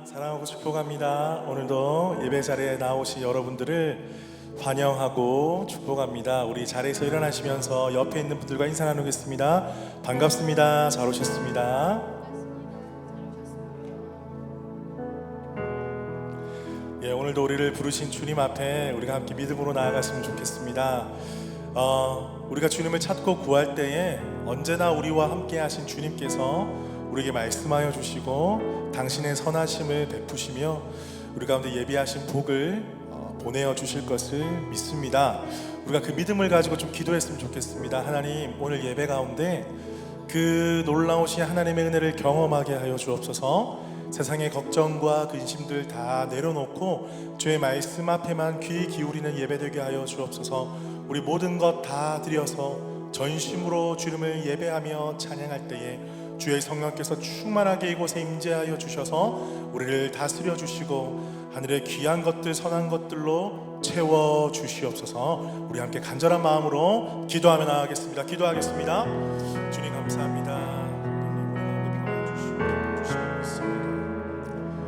사랑하고 축복합니다. 오늘도 예배 자리에 나오신 여러분들을 환영하고 축복합니다. 우리 자리에서 일어나시면서 옆에 있는 분들과 인사 나누겠습니다. 반갑습니다. 잘 오셨습니다. 오늘도 우리를 부르신 주님 앞에 우리가 함께 믿음으로 나아갔으면 좋겠습니다. 우리가 주님을 찾고 구할 때에 언제나 우리와 함께 하신 주님께서 우리에게 말씀하여 주시고 당신의 선하심을 베푸시며 우리 가운데 예비하신 복을 보내어 주실 것을 믿습니다. 우리가 그 믿음을 가지고 좀 기도했으면 좋겠습니다. 하나님, 오늘 예배 가운데 그 놀라우신 하나님의 은혜를 경험하게 하여 주옵소서. 세상의 걱정과 근심들 다 내려놓고 주의 말씀 앞에만 귀 기울이는 예배 되게 하여 주옵소서. 우리 모든 것 다 드려서 전심으로 주님을 예배하며 찬양할 때에 주의 성령께서 충만하게 이곳에 임재하여 주셔서 우리를 다스려 주시고 하늘의 귀한 것들 선한 것들로 채워 주시옵소서. 우리 함께 간절한 마음으로 기도하며 나아가겠습니다. 기도하겠습니다. 주님 감사합니다.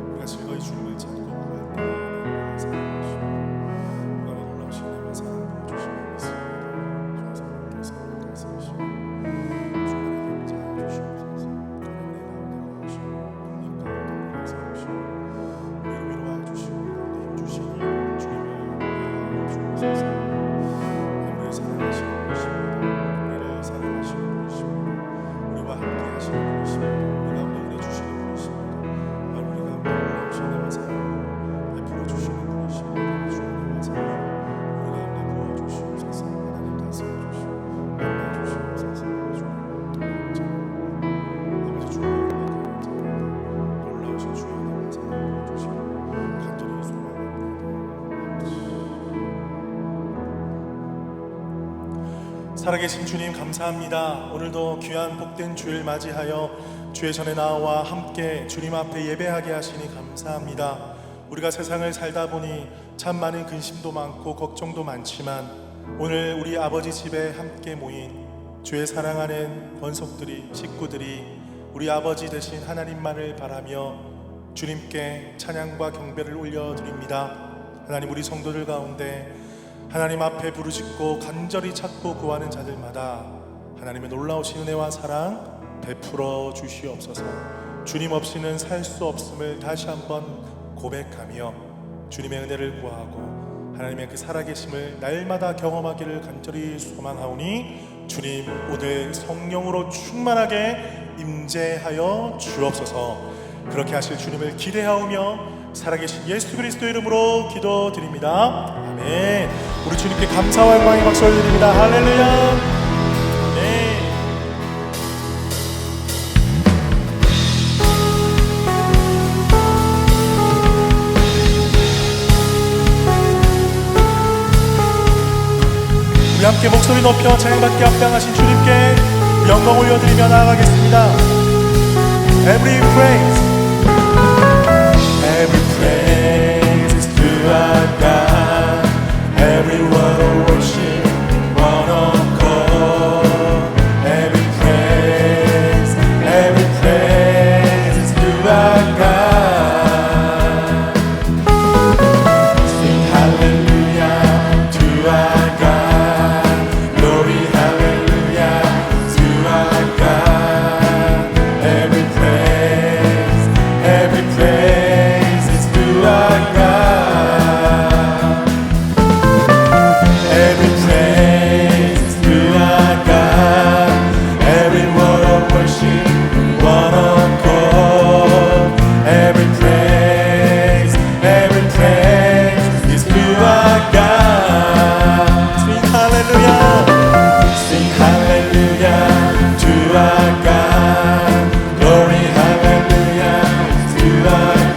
우리가 즐거이 주님을 찾고 구할 때 놀라우신 내 사랑 부어주시고 있습니다. 주의 성령께서 다스리시고 살아계신 주님 감사합니다. 오늘도 귀한 복된 주일 맞이하여 주의 전에 나와 함께 주님 앞에 예배하게 하시니 감사합니다. 우리가 세상을 살다 보니 참 많은 근심도 많고 걱정도 많지만 오늘 우리 아버지 집에 함께 모인 주의 사랑하는 권속들이 식구들이 우리 아버지 되신 하나님만을 바라며 주님께 찬양과 경배를 올려드립니다. 하나님, 우리 성도들 가운데 하나님 앞에 부르짖고 간절히 찾고 구하는 자들마다 하나님의 놀라우신 은혜와 사랑 베풀어 주시옵소서. 주님 없이는 살 수 없음을 다시 한번 고백하며 주님의 은혜를 구하고 하나님의 그 살아계심을 날마다 경험하기를 간절히 소망하오니 주님 오늘 성령으로 충만하게 임재하여 주옵소서. 그렇게 하실 주님을 기대하오며 살아계신 예수 그리스도 이름으로 기도드립니다. 아멘. 우리 주님께 감사와 영광의 박수 올려드립니다. 할렐루야. 아멘. 우리 함께 목소리 높여 찬양받게 합당하신 주님께 영광 올려드리며 나아가겠습니다. Every praise, every praise is to our God. Every word of worship, one accord. Every praise is to our God. Sing hallelujah to our God. Glory hallelujah to our God. Every praise is to our God. Every praise is to our God. Every word of worship, one accord. Every praise is to our God. Sing hallelujah to our God. Glory hallelujah to our God.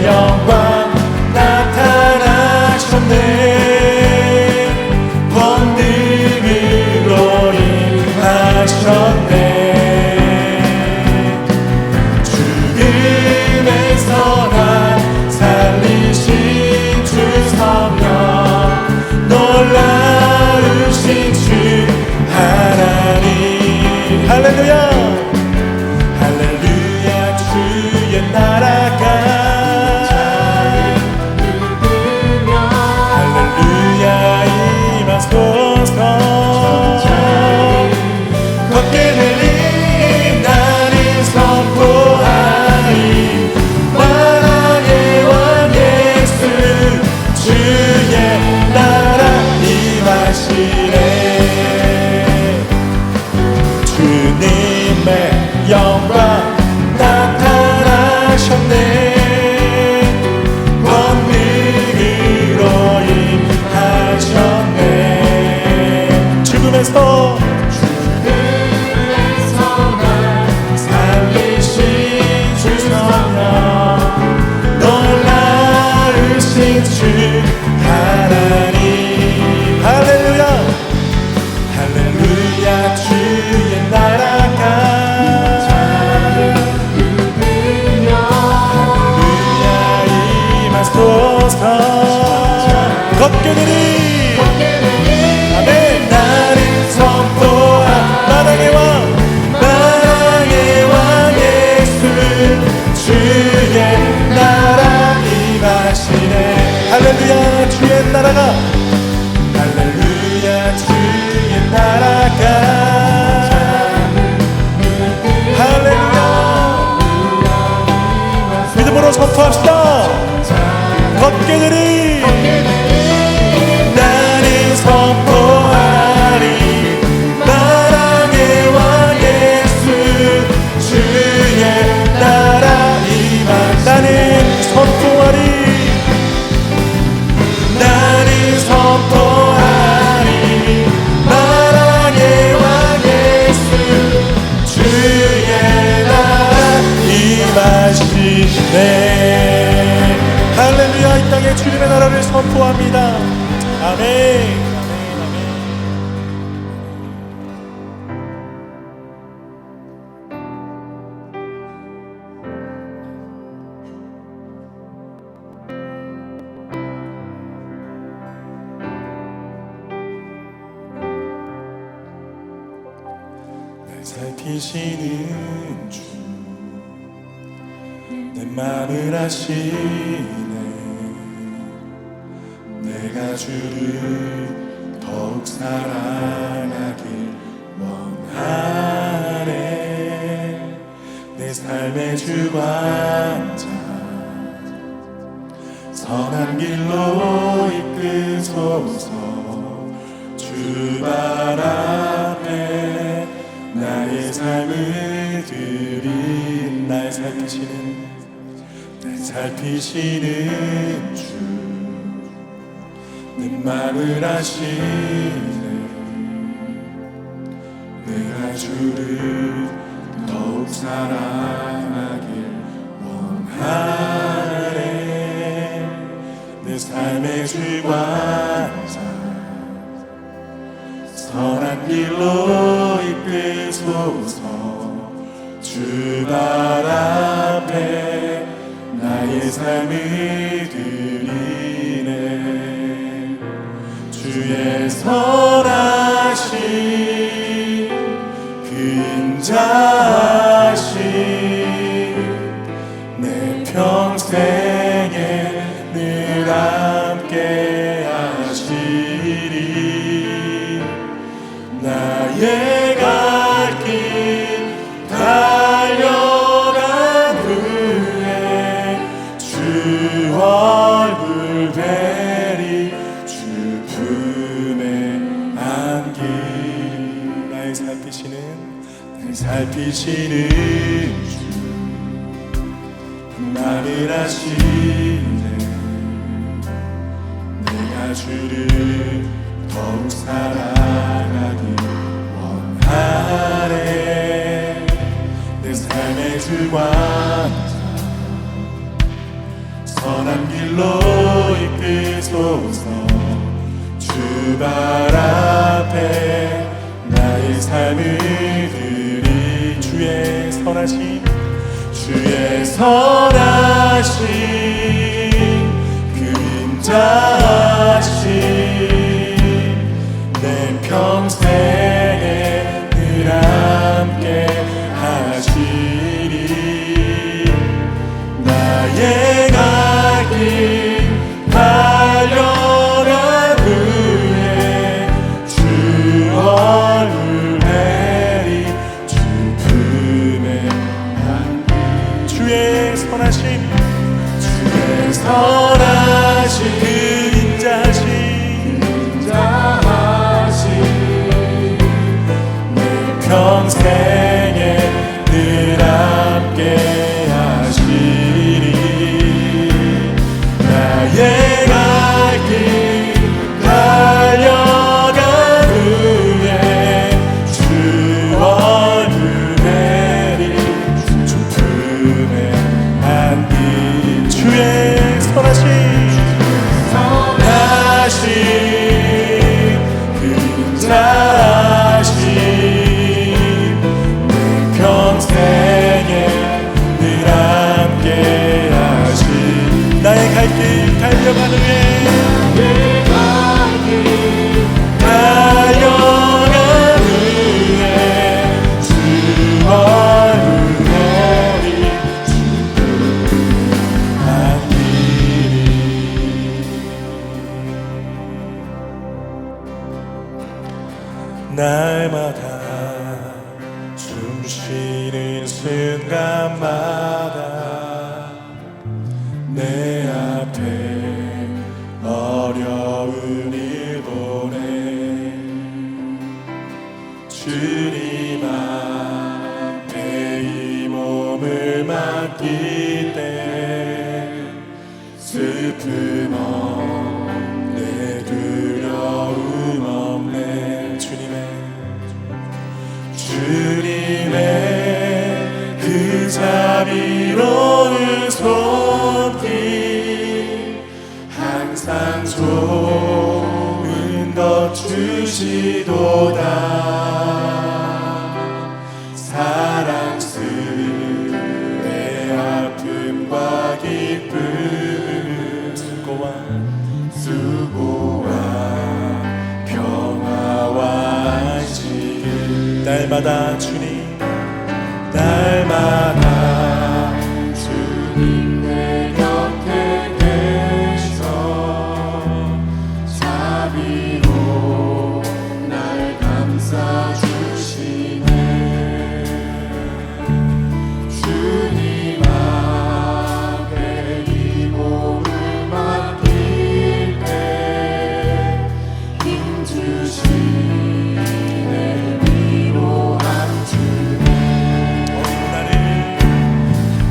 영광 나타나셨네. 권능으로 임하셨네. 죽음에서 날 살리신 주 성령, 놀라우신 주 하나님. 할렐루야 할렐루야. 주의 나라가 할렐루야 임하소서. 걷게 들린 나를 선포하리. 만왕의 왕 예수 주의 나라 임하시네. 주님의 영광 나타나셨네. 권능으로 임하셨네. 죽음에서 날 살리신 주 성령, 놀라우신 주 하나님. 할렐루야 할렐루야. 주의 나라가 할렐루야 임하소서. 걷게 되리 아멘. 나를 선포한 만왕의 왕 예수 주의 나라 임하시네. 할렐루야. 주의 나라가 할렐루야. 주의 나라가 할렐루야. 믿음으로 선포합시다. 걷게 되리 나는 선포하리. 만왕의 왕 예수 주의 나라 임하. 나는 선포하리. 나는 선포하리. 만왕의 왕 예수 주의 나라 임하시네. 할렐루야. 이 땅에 주님의 나라를 선포합니다. 아멘. 날 살피시는 주 내 맘을 아시네. 내가 주를 더욱 사랑하길 원하네. 내 삶의 주관자 선한 길로 이끄소서. 주 발 앞에 나의 삶을 드린 날 살피시는 주 내 맘을 아시네. 내가 주를 더욱 사랑하길 원하네. 내 삶의 주관자 선한 길로 이끄소서. 주 발 앞에 나의 삶을 드리네. 주의 선하신 그 인자하신 내 평생에 늘 함께 하시리. 나의 갈 길 달려간 후에 주 얼굴 뵈리. 주 품에 안기. 날 살피시는 주 나를 아시네. 내가 주를 더욱 사랑하기 원하네. 내 삶의 주관자 길로 이끄소서. 주 발 앞에 나의 삶을 드리. 주의 선하심 그림자하심 내 평생에 늘 함께 하시리. 나의 갈 길 달려간 후에 주 얼굴 내리 주 품에 안기. 주의 선하심 그림자하심 내 평생에 늘 함께 하시리. 나의 갈 길 달려간 후에 주 얼굴 내리 주 품에 안기. 주의 선하심 그림자하심 내 평생에 늘 함께 하시. 나의 갈 길 달려간 후에 주 얼굴 내리 날마다 숨 쉬는 순간마다 내 앞에 어려운 일 보내. 주님 앞에 이 몸을 맡길 때 슬픔 없네 두려움 없네. 주님의 그 자비로운 손길 항상 좋은 것 주시도다. 사랑스레 아픔과 기쁨 수고와 평화와 안식을. 날마다 주님 내 곁에 계셔 자비로 날 감싸주시네. 주님 앞에 이 몸을 맡길 때 힘주시네.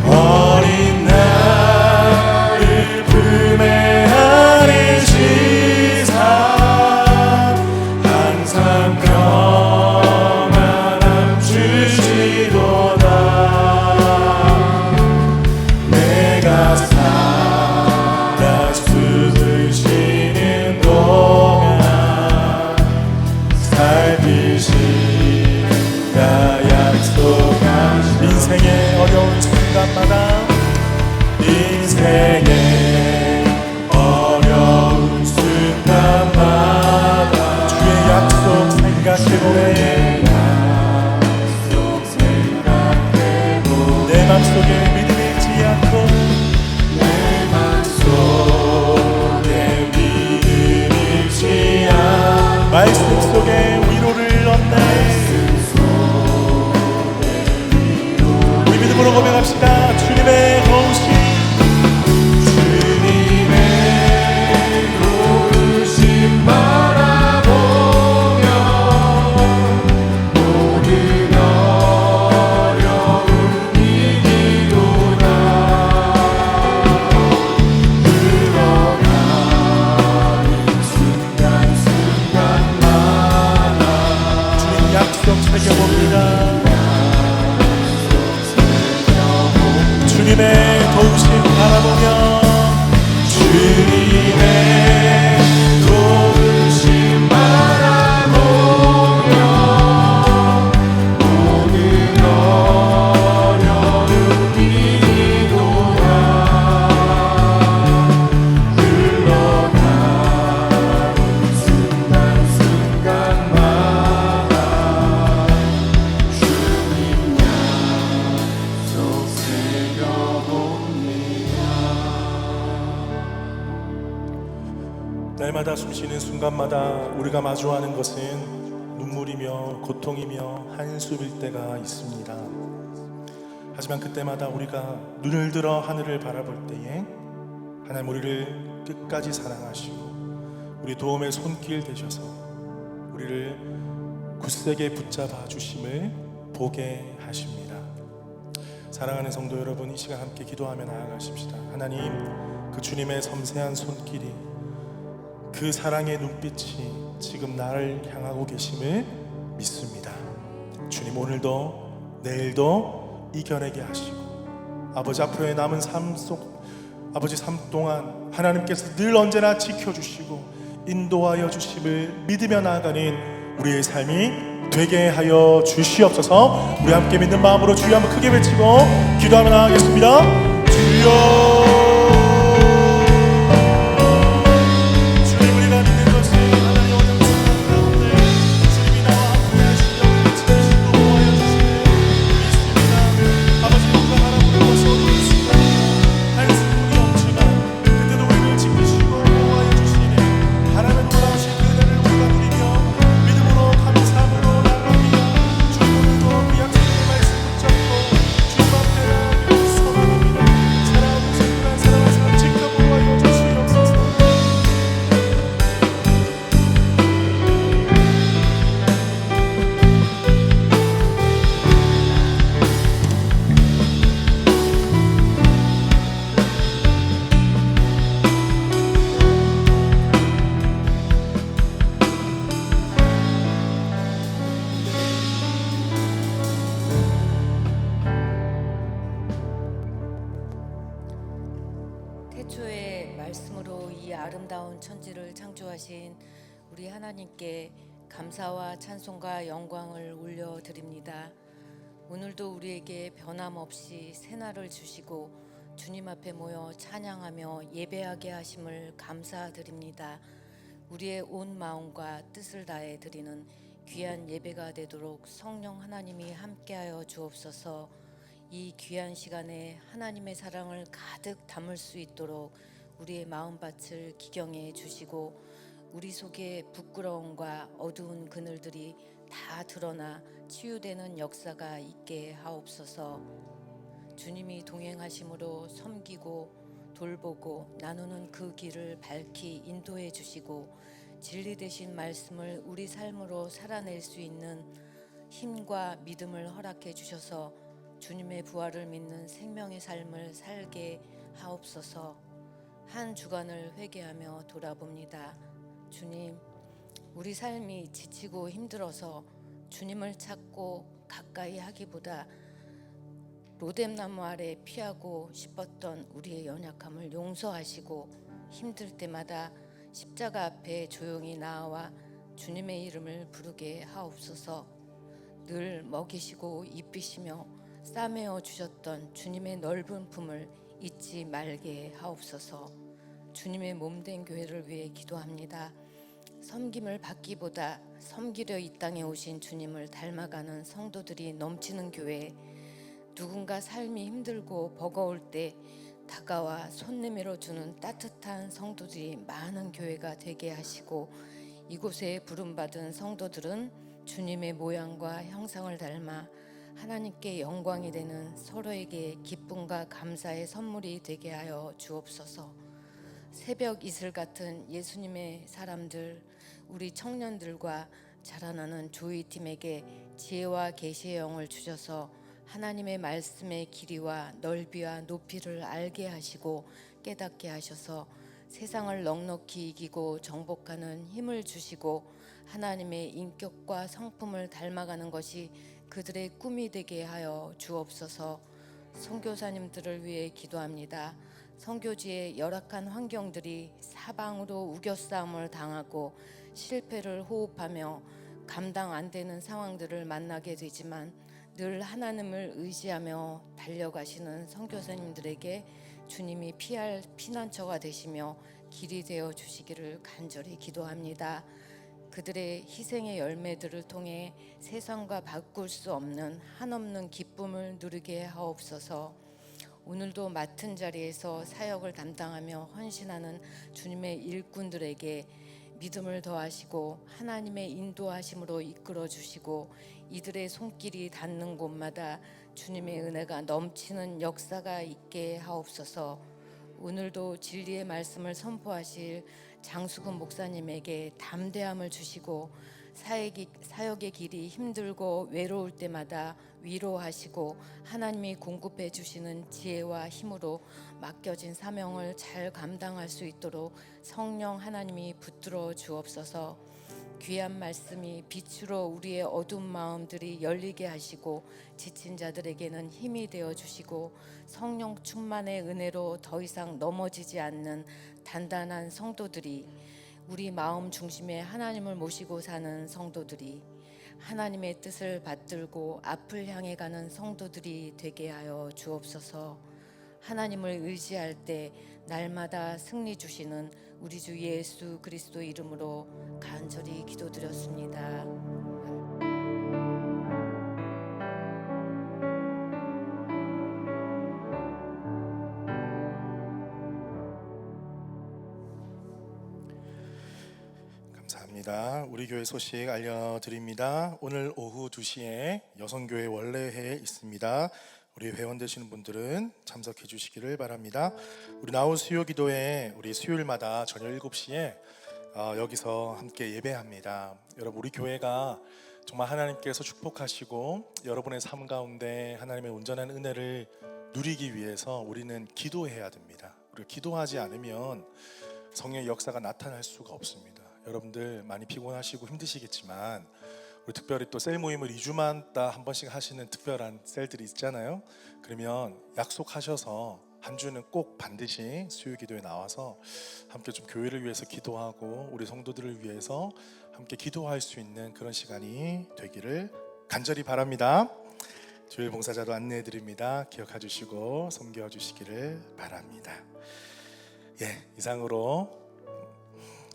어린 나를 품에 안으시사 항상 평안함 주시도다. 내가 살아 숨을 쉬는 동안 살피시다 약속하신. 인생의 어려운 순간마다 주의 약속 생각해보네. 내 맘속에 믿음이 있지 않고 말씀 속에 위로를 얻네. 우리 믿음으로 고백합시다. 주님의 도우심 날마다 숨쉬는 순간마다 우리가 마주하는 것은 눈물이며 고통이며 한숨일 때가 있습니다. 하지만 그때마다 우리가 눈을 들어 하늘을 바라볼 때에 하나님 우리를 끝까지 사랑하시고 우리 도움의 손길 되셔서 우리를 굳세게 붙잡아 주심을 보게 하십니다. 사랑하는 성도 여러분, 이 시간 함께 기도하며 나아가십시다. 하나님, 그 주님의 섬세한 손길이, 그 사랑의 눈빛이 지금 나를 향하고 계심을 믿습니다. 주님, 오늘도 내일도 이겨내게 하시고 아버지 앞으로의 남은 삶 동안 하나님께서 늘 언제나 지켜주시고 인도하여 주심을 믿으며 나아가는 우리의 삶이 되게 하여 주시옵소서. 우리 함께 믿는 마음으로 주여 한번 크게 외치고 기도하며 나아가겠습니다. 주여, 태초의 말씀으로 이 아름다운 천지를 창조하신 우리 하나님께 감사와 찬송과 영광을 올려드립니다. 오늘도 우리에게 변함없이 새날을 주시고 주님 앞에 모여 찬양하며 예배하게 하심을 감사드립니다. 우리의 온 마음과 뜻을 다해 드리는 귀한 예배가 되도록 성령 하나님이 함께하여 주옵소서. 이 귀한 시간에 하나님의 사랑을 가득 담을 수 있도록 우리의 마음밭을 기경해 주시고 우리 속에 부끄러움과 어두운 그늘들이 다 드러나 치유되는 역사가 있게 하옵소서. 주님이 동행하심으로 섬기고 돌보고 나누는 그 길을 밝히 인도해 주시고 진리 되신 말씀을 우리 삶으로 살아낼 수 있는 힘과 믿음을 허락해 주셔서 주님의 부활을 믿는 생명의 삶을 살게 하옵소서. 한 주간을 회개하며 돌아봅니다. 주님, 우리 삶이 지치고 힘들어서 주님을 찾고 가까이 하기보다 로뎀나무 아래 피하고 싶었던 우리의 연약함을 용서하시고 힘들 때마다 십자가 앞에 조용히 나아와 주님의 이름을 부르게 하옵소서. 늘 먹이시고 입히시며 싸매어 주셨던 주님의 넓은 품을 잊지 말게 하옵소서. 주님의 몸된 교회를 위해 기도합니다. 섬김을 받기보다 섬기려 이 땅에 오신 주님을 닮아가는 성도들이 넘치는 교회, 누군가 삶이 힘들고 버거울 때 다가와 손 내밀어 주는 따뜻한 성도들이 많은 교회가 되게 하시고 이곳에 부름받은 성도들은 주님의 모양과 형상을 닮아 하나님께 영광이 되는 서로에게 기쁨과 감사의 선물이 되게 하여 주옵소서. 새벽 이슬 같은 예수님의 사람들, 우리 청년들과 자라나는 조이팀에게 지혜와 계시의 영을 주셔서 하나님의 말씀의 길이와 넓이와 높이를 알게 하시고 깨닫게 하셔서 세상을 넉넉히 이기고 정복하는 힘을 주시고 하나님의 인격과 성품을 닮아가는 것이 그들의 꿈이 되게 하여 주옵소서. 선교사님들을 위해 기도합니다. 선교지의 열악한 환경들이 사방으로 우겨싸움을 당하고 실패를 호흡하며 감당 안 되는 상황들을 만나게 되지만 늘 하나님을 의지하며 달려가시는 선교사님들에게 주님이 피할 피난처가 되시며 길이 되어 주시기를 간절히 기도합니다. 그들의 희생의 열매들을 통해 세상과 바꿀 수 없는 한없는 기쁨을 누리게 하옵소서. 오늘도 맡은 자리에서 사역을 담당하며 헌신하는 주님의 일꾼들에게 믿음을 더하시고 하나님의 인도하심으로 이끌어 주시고 이들의 손길이 닿는 곳마다 주님의 은혜가 넘치는 역사가 있게 하옵소서. 오늘도 진리의 말씀을 선포하실 장수근 목사님에게 담대함을 주시고 사역의 길이 힘들고 외로울 때마다 위로하시고 하나님이 공급해 주시는 지혜와 힘으로 맡겨진 사명을 잘 감당할 수 있도록 성령 하나님이 붙들어 주옵소서. 귀한 말씀이 빛으로 우리의 어두운 마음들이 열리게 하시고 지친 자들에게는 힘이 되어 주시고 성령 충만의 은혜로 더 이상 넘어지지 않는 단단한 성도들이, 우리 마음 중심에 하나님을 모시고 사는 성도들이, 하나님의 뜻을 받들고 앞을 향해 가는 성도들이 되게 하여 주옵소서. 하나님을 의지할 때 날마다 승리 주시는 우리 주 예수 그리스도 이름으로 간절히 기도드렸습니다. 감사합니다. 우리 교회 소식 알려드립니다. 오늘 오후 2시에 여성교회 원래회에 있습니다. 우리 회원 되시는 분들은 참석해 주시기를 바랍니다. 우리 나우 수요 기도회 우리 수요일마다 저녁 7시에 여기서 함께 예배합니다. 여러분, 우리 교회가 정말 하나님께서 축복하시고 여러분의 삶 가운데 하나님의 온전한 은혜를 누리기 위해서 우리는 기도해야 됩니다. 그리고 기도하지 않으면 성령의 역사가 나타날 수가 없습니다. 여러분들 많이 피곤하시고 힘드시겠지만 우리 특별히 또 셀 모임을 2주마다 한 번씩 하시는 특별한 셀들이 있잖아요. 그러면 약속하셔서 한 주는 꼭 반드시 수요 기도에 나와서 함께 좀 교회를 위해서 기도하고 우리 성도들을 위해서 함께 기도할 수 있는 그런 시간이 되기를 간절히 바랍니다. 주일 봉사자도 안내해 드립니다. 기억해 주시고 섬겨 주시기를 바랍니다. 이상으로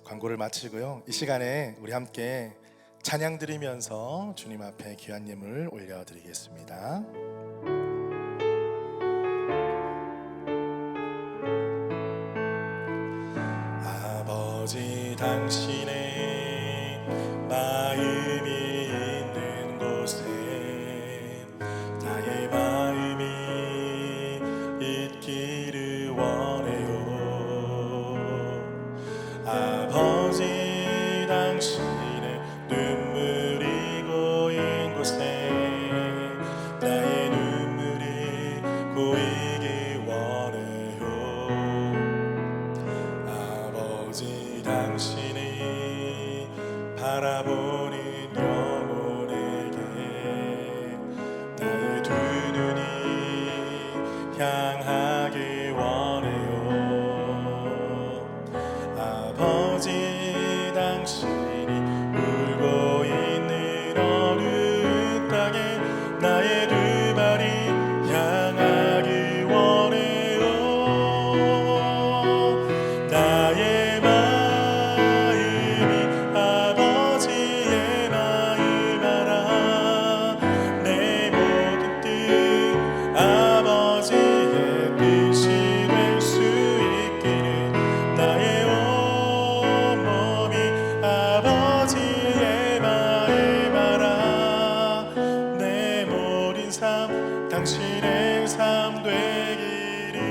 광고를 마치고요. 이 시간에 우리 함께 찬양 드리면서 주님 앞에 귀한 예물 올려드리겠습니다. 아버지, 당신의 마음이 있는 곳에 나의 마음이 있기를 원해요. 아버지, 당신의 눈물이 고인 곳에 나의 눈물이 고이기 원해요. 아버지, 당신이 바라보는 영혼에게 나의 두 눈이 향하기 원해요. 아버지, 당신이 울고 있는 어느 땅에 나의 두 발이 향하기 원해요. 나의 마음이 아버지의 마음 알아. 내 모든 뜻 아버지의 뜻이 될 수 있기를 나의 온몸이 아버지의 마음 알아. 내 모든 삶 당신의 삶 되기를.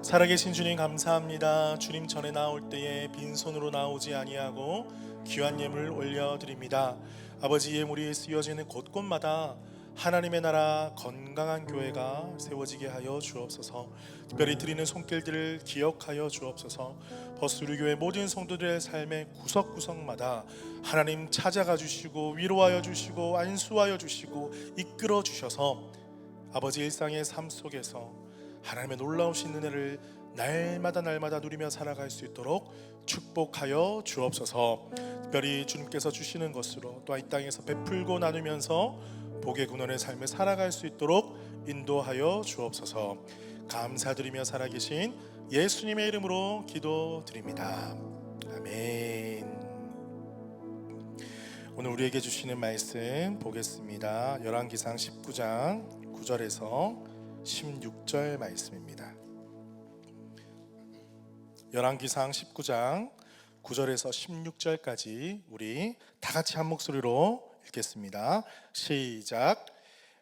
살아계신 주님 감사합니다. 주님 전에 나올 때에 빈손으로 나오지 아니하고 귀한 예물 올려드립니다. 아버지, 예물이 쓰여지는 곳곳마다 하나님의 나라 건강한 교회가 세워지게 하여 주옵소서. 특별히 드리는 손길들을 기억하여 주옵소서. 버스루교회 모든 성도들의 삶의 구석구석마다 하나님 찾아가 주시고 위로하여 주시고 안수하여 주시고 이끌어 주셔서 아버지 일상의 삶 속에서 하나님의 놀라우신 은혜를 날마다 누리며 살아갈 수 있도록 축복하여 주옵소서. 특별히 주님께서 주시는 것으로 또 이 땅에서 베풀고 나누면서 복의 근원의 삶을 살아갈 수 있도록 인도하여 주옵소서. 감사드리며 살아계신 예수님의 이름으로 기도드립니다. 아멘. 오늘 우리에게 주시는 말씀 보겠습니다. 열왕기상 19장 9절에서 16절 말씀입니다. 열왕기상 19장 9절에서 16절까지 우리 다 같이 한 목소리로 읽겠습니다. 시작.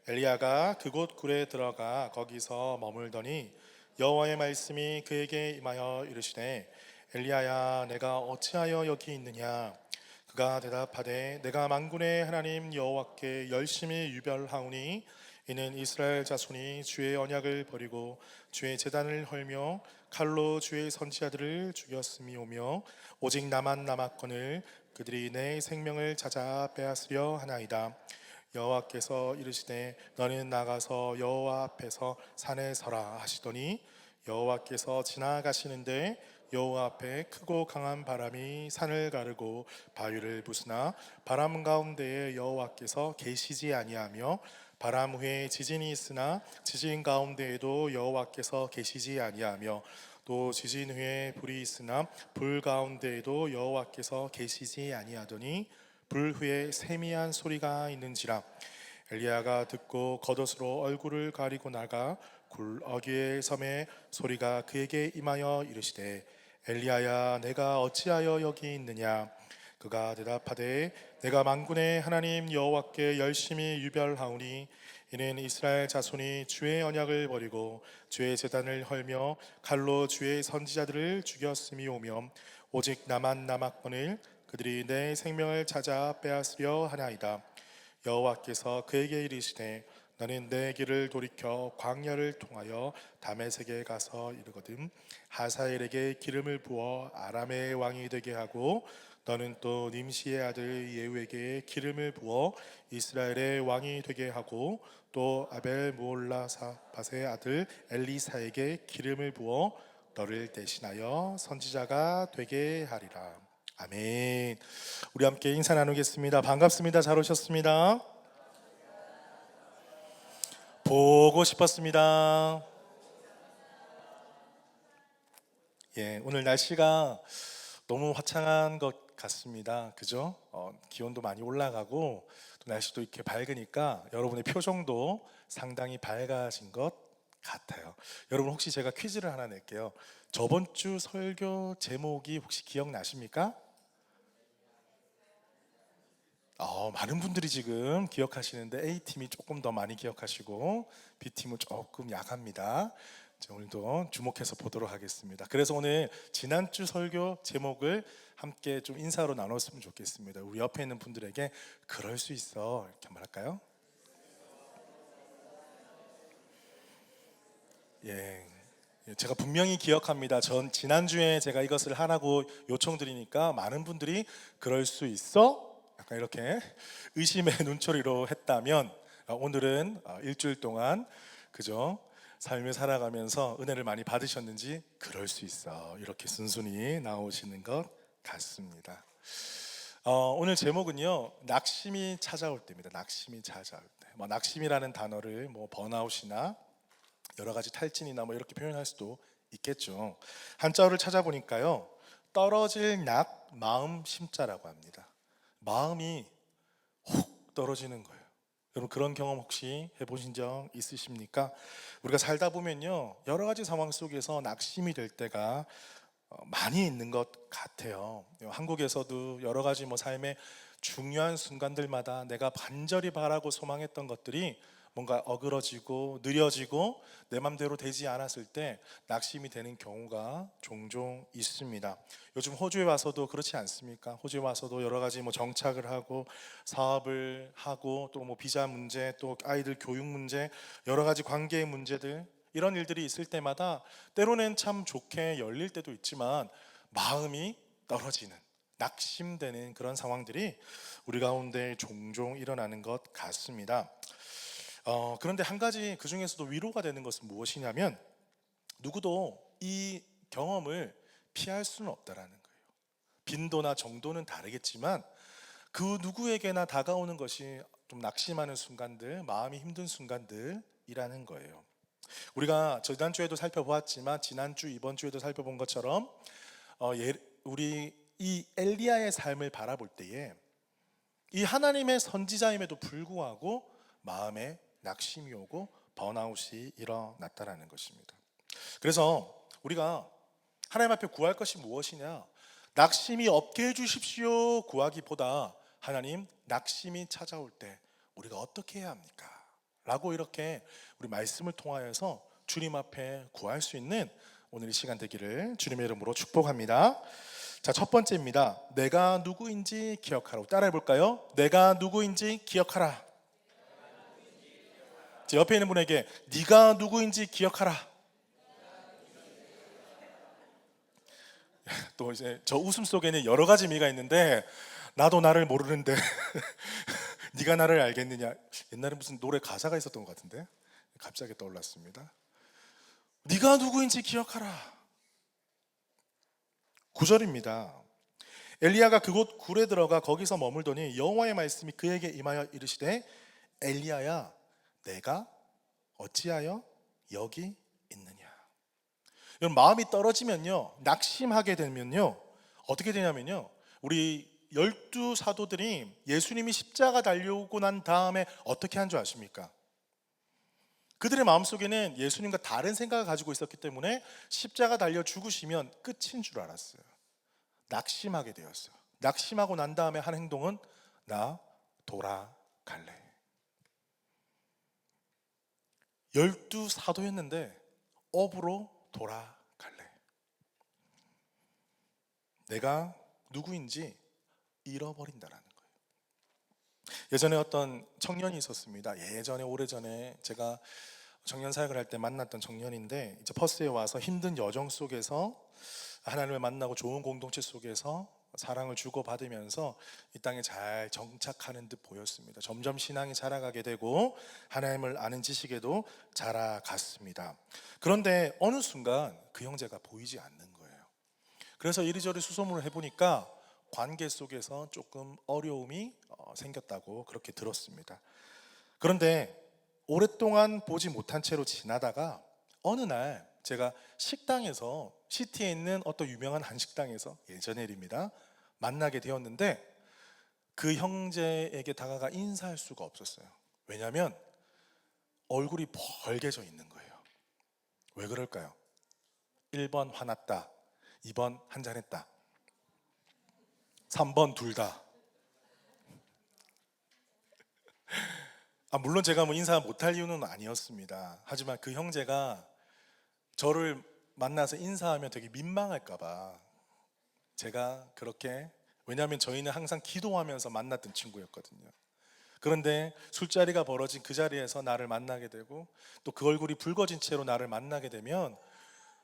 엘리야가 그곳 굴에 들어가 거기서 머물더니 여호와의 말씀이 그에게 임하여 이르시되 엘리야야 내가 어찌하여 여기 있느냐. 그가 대답하되 내가 만군의 하나님 여호와께 열심히 유별하오니 이는 이스라엘 자손이 주의 언약을 버리고 주의 제단을 헐며 칼로 주의 선지자들을 죽였음이오며 오직 나만 남았거늘 그들이 내 생명을 찾아 빼앗으려 하나이다. 여호와께서 이르시되 너는 나가서 여호와 앞에서 산에 서라 하시더니 여호와께서 지나가시는데 여호와 앞에 크고 강한 바람이 산을 가르고 바위를 부수나 바람 가운데에 여호와께서 계시지 아니하며 바람 후에 지진이 있으나 지진 가운데에도 여호와께서 계시지 아니하며 또 지진 후에 불이 있으나 불 가운데에도 여호와께서 계시지 아니하더니 불 후에 세미한 소리가 있는지라. 엘리야가 듣고 겉옷으로 얼굴을 가리고 나가 굴 어귀에 섬에 소리가 그에게 임하여 이르시되 엘리야야 내가 어찌하여 여기 있느냐. 그가 대답하되 내가 만군의 하나님 여호와께 열심히 유별하오니 이는 이스라엘 자손이 주의 언약을 버리고 주의 제단을 헐며 칼로 주의 선지자들을 죽였음이오며 오직 나만 남았거늘 그들이 내 생명을 찾아 빼앗으려 하나이다. 여호와께서 그에게 이르시되 너는 내 길을 돌이켜 광야를 통하여 다메섹에 가서 이르거든 하사엘에게 기름을 부어 아람의 왕이 되게 하고 너는 또 님시의 아들 예후에게 기름을 부어 이스라엘의 왕이 되게 하고 또 아벨 무올라사밧의 아들 엘리사에게 기름을 부어 너를 대신하여 선지자가 되게 하리라. 아멘. 우리 함께 인사 나누겠습니다. 반갑습니다. 잘 오셨습니다. 보고 싶었습니다. 오늘 날씨가 너무 화창한 것 같습니다. 그죠? 기온도 많이 올라가고 또 날씨도 이렇게 밝으니까 여러분의 표정도 상당히 밝아진 것 같아요. 여러분 혹시 제가 퀴즈를 하나 낼게요. 저번 주 설교 제목이 혹시 기억나십니까? 많은 분들이 지금 기억하시는데 A팀이 조금 더 많이 기억하시고 B팀은 조금 약합니다. 오늘도 주목해서 보도록 하겠습니다. 그래서 오늘 지난주 설교 제목을 함께 좀 인사로 나눴으면 좋겠습니다. 우리 옆에 있는 분들에게 그럴 수 있어 이렇게 말할까요? 제가 분명히 기억합니다. 지난주에 제가 이것을 하라고 요청드리니까 많은 분들이 그럴 수 있어? 약간 이렇게 의심의 눈초리로 했다면 오늘은 일주일 동안 그죠? 삶을 살아가면서 은혜를 많이 받으셨는지 그럴 수 있어 이렇게 순순히 나오시는 것 같습니다. 오늘 제목은요 낙심이 찾아올 때입니다. 낙심이 찾아올 때. 낙심이라는 단어를 번아웃이나 여러 가지 탈진이나 이렇게 표현할 수도 있겠죠. 한자어를 찾아보니까요 떨어질 낙 마음 심자라고 합니다. 마음이 훅 떨어지는 거예요. 여러분 그런 경험 혹시 해보신 적 있으십니까? 우리가 살다 보면요 여러 가지 상황 속에서 낙심이 될 때가 많이 있는 것 같아요. 한국에서도 여러 가지 삶의 중요한 순간들마다 내가 간절히 바라고 소망했던 것들이 뭔가 어그러지고 느려지고 내 맘대로 되지 않았을 때 낙심이 되는 경우가 종종 있습니다. 요즘 호주에 와서도 그렇지 않습니까? 호주에 와서도 여러 가지 정착을 하고 사업을 하고 또 비자 문제 또 아이들 교육 문제 여러 가지 관계의 문제들 이런 일들이 있을 때마다 때로는 참 좋게 열릴 때도 있지만 마음이 떨어지는 낙심되는 그런 상황들이 우리 가운데 종종 일어나는 것 같습니다. 그런데 한 가지 그 중에서도 위로가 되는 것은 무엇이냐면 누구도 이 경험을 피할 수는 없다라는 거예요. 빈도나 정도는 다르겠지만 그 누구에게나 다가오는 것이 좀 낙심하는 순간들, 마음이 힘든 순간들이라는 거예요. 우리가 지난주에도 살펴보았지만 지난주, 이번 주에도 살펴본 것처럼 우리 이 엘리야의 삶을 바라볼 때에 이 하나님의 선지자임에도 불구하고 마음에 낙심이 오고 번아웃이 일어났다라는 것입니다. 그래서 우리가 하나님 앞에 구할 것이 무엇이냐? 낙심이 없게 해주십시오 구하기보다 하나님, 낙심이 찾아올 때 우리가 어떻게 해야 합니까? 라고 이렇게 우리 말씀을 통하여서 주님 앞에 구할 수 있는 오늘 이 시간 되기를 주님의 이름으로 축복합니다. 자, 첫 번째입니다. 내가 누구인지 기억하라. 따라해 볼까요? 내가 누구인지 기억하라. 옆에 있는 분에게 네가 누구인지 기억하라. 또 이제 저 웃음 속에는 여러 가지 의미가 있는데 나도 나를 모르는데 네가 나를 알겠느냐. 옛날에 무슨 노래 가사가 있었던 것 같은데 갑자기 떠올랐습니다. 네가 누구인지 기억하라. 9절입니다. 엘리야가 그곳 굴에 들어가 거기서 머물더니 여호와의 말씀이 그에게 임하여 이르시되 엘리야야 내가 어찌하여 여기 있느냐. 여러분, 마음이 떨어지면요, 낙심하게 되면요, 어떻게 되냐면요, 우리 12 사도들이 예수님이 십자가 달려오고 난 다음에 어떻게 한 줄 아십니까? 그들의 마음속에는 예수님과 다른 생각을 가지고 있었기 때문에 십자가 달려 죽으시면 끝인 줄 알았어요. 낙심하게 되었어요. 낙심하고 난 다음에 한 행동은 나 돌아갈래. 12 사도였는데 업으로 돌아갈래. 내가 누구인지 잃어버린다라는 거예요. 예전에 어떤 청년이 있었습니다. 예전에 오래전에 제가 청년 사역을 할 때 만났던 청년인데 이제 퍼스에 와서 힘든 여정 속에서 하나님을 만나고 좋은 공동체 속에서 사랑을 주고받으면서 이 땅에 잘 정착하는 듯 보였습니다. 점점 신앙이 자라가게 되고 하나님을 아는 지식에도 자라갔습니다. 그런데 어느 순간 그 형제가 보이지 않는 거예요. 그래서 이리저리 수소문을 해보니까 관계 속에서 조금 어려움이 생겼다고 그렇게 들었습니다. 그런데 오랫동안 보지 못한 채로 지나다가 어느 날 제가 식당에서 시티에 있는 어떤 유명한 한식당에서 예전의 일입니다. 만나게 되었는데 그 형제에게 다가가 인사할 수가 없었어요. 왜냐하면 얼굴이 벌개져 있는 거예요. 왜 그럴까요? 1번 화났다, 2번 한잔했다, 3번 둘 다. 물론 제가 뭐 인사 못할 이유는 아니었습니다. 하지만 그 형제가 저를 만나서 인사하면 되게 민망할까봐 제가 그렇게, 왜냐하면 저희는 항상 기도하면서 만났던 친구였거든요. 그런데 술자리가 벌어진 그 자리에서 나를 만나게 되고 또 그 얼굴이 붉어진 채로 나를 만나게 되면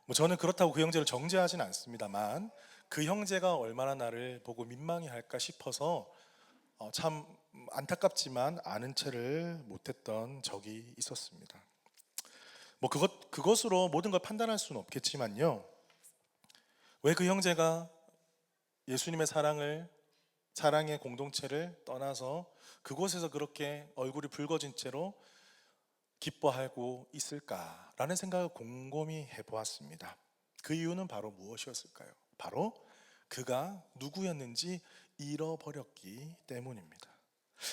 뭐 저는 그렇다고 그 형제를 정죄하진 않습니다만 그 형제가 얼마나 나를 보고 민망해 할까 싶어서 참 안타깝지만 아는 채를 못했던 적이 있었습니다. 뭐 그것으로 모든 걸 판단할 수는 없겠지만요, 왜 그 형제가 예수님의 사랑의 공동체를 떠나서 그곳에서 그렇게 얼굴이 붉어진 채로 기뻐하고 있을까라는 생각을 곰곰이 해보았습니다. 그 이유는 바로 무엇이었을까요? 바로 그가 누구였는지 잃어버렸기 때문입니다.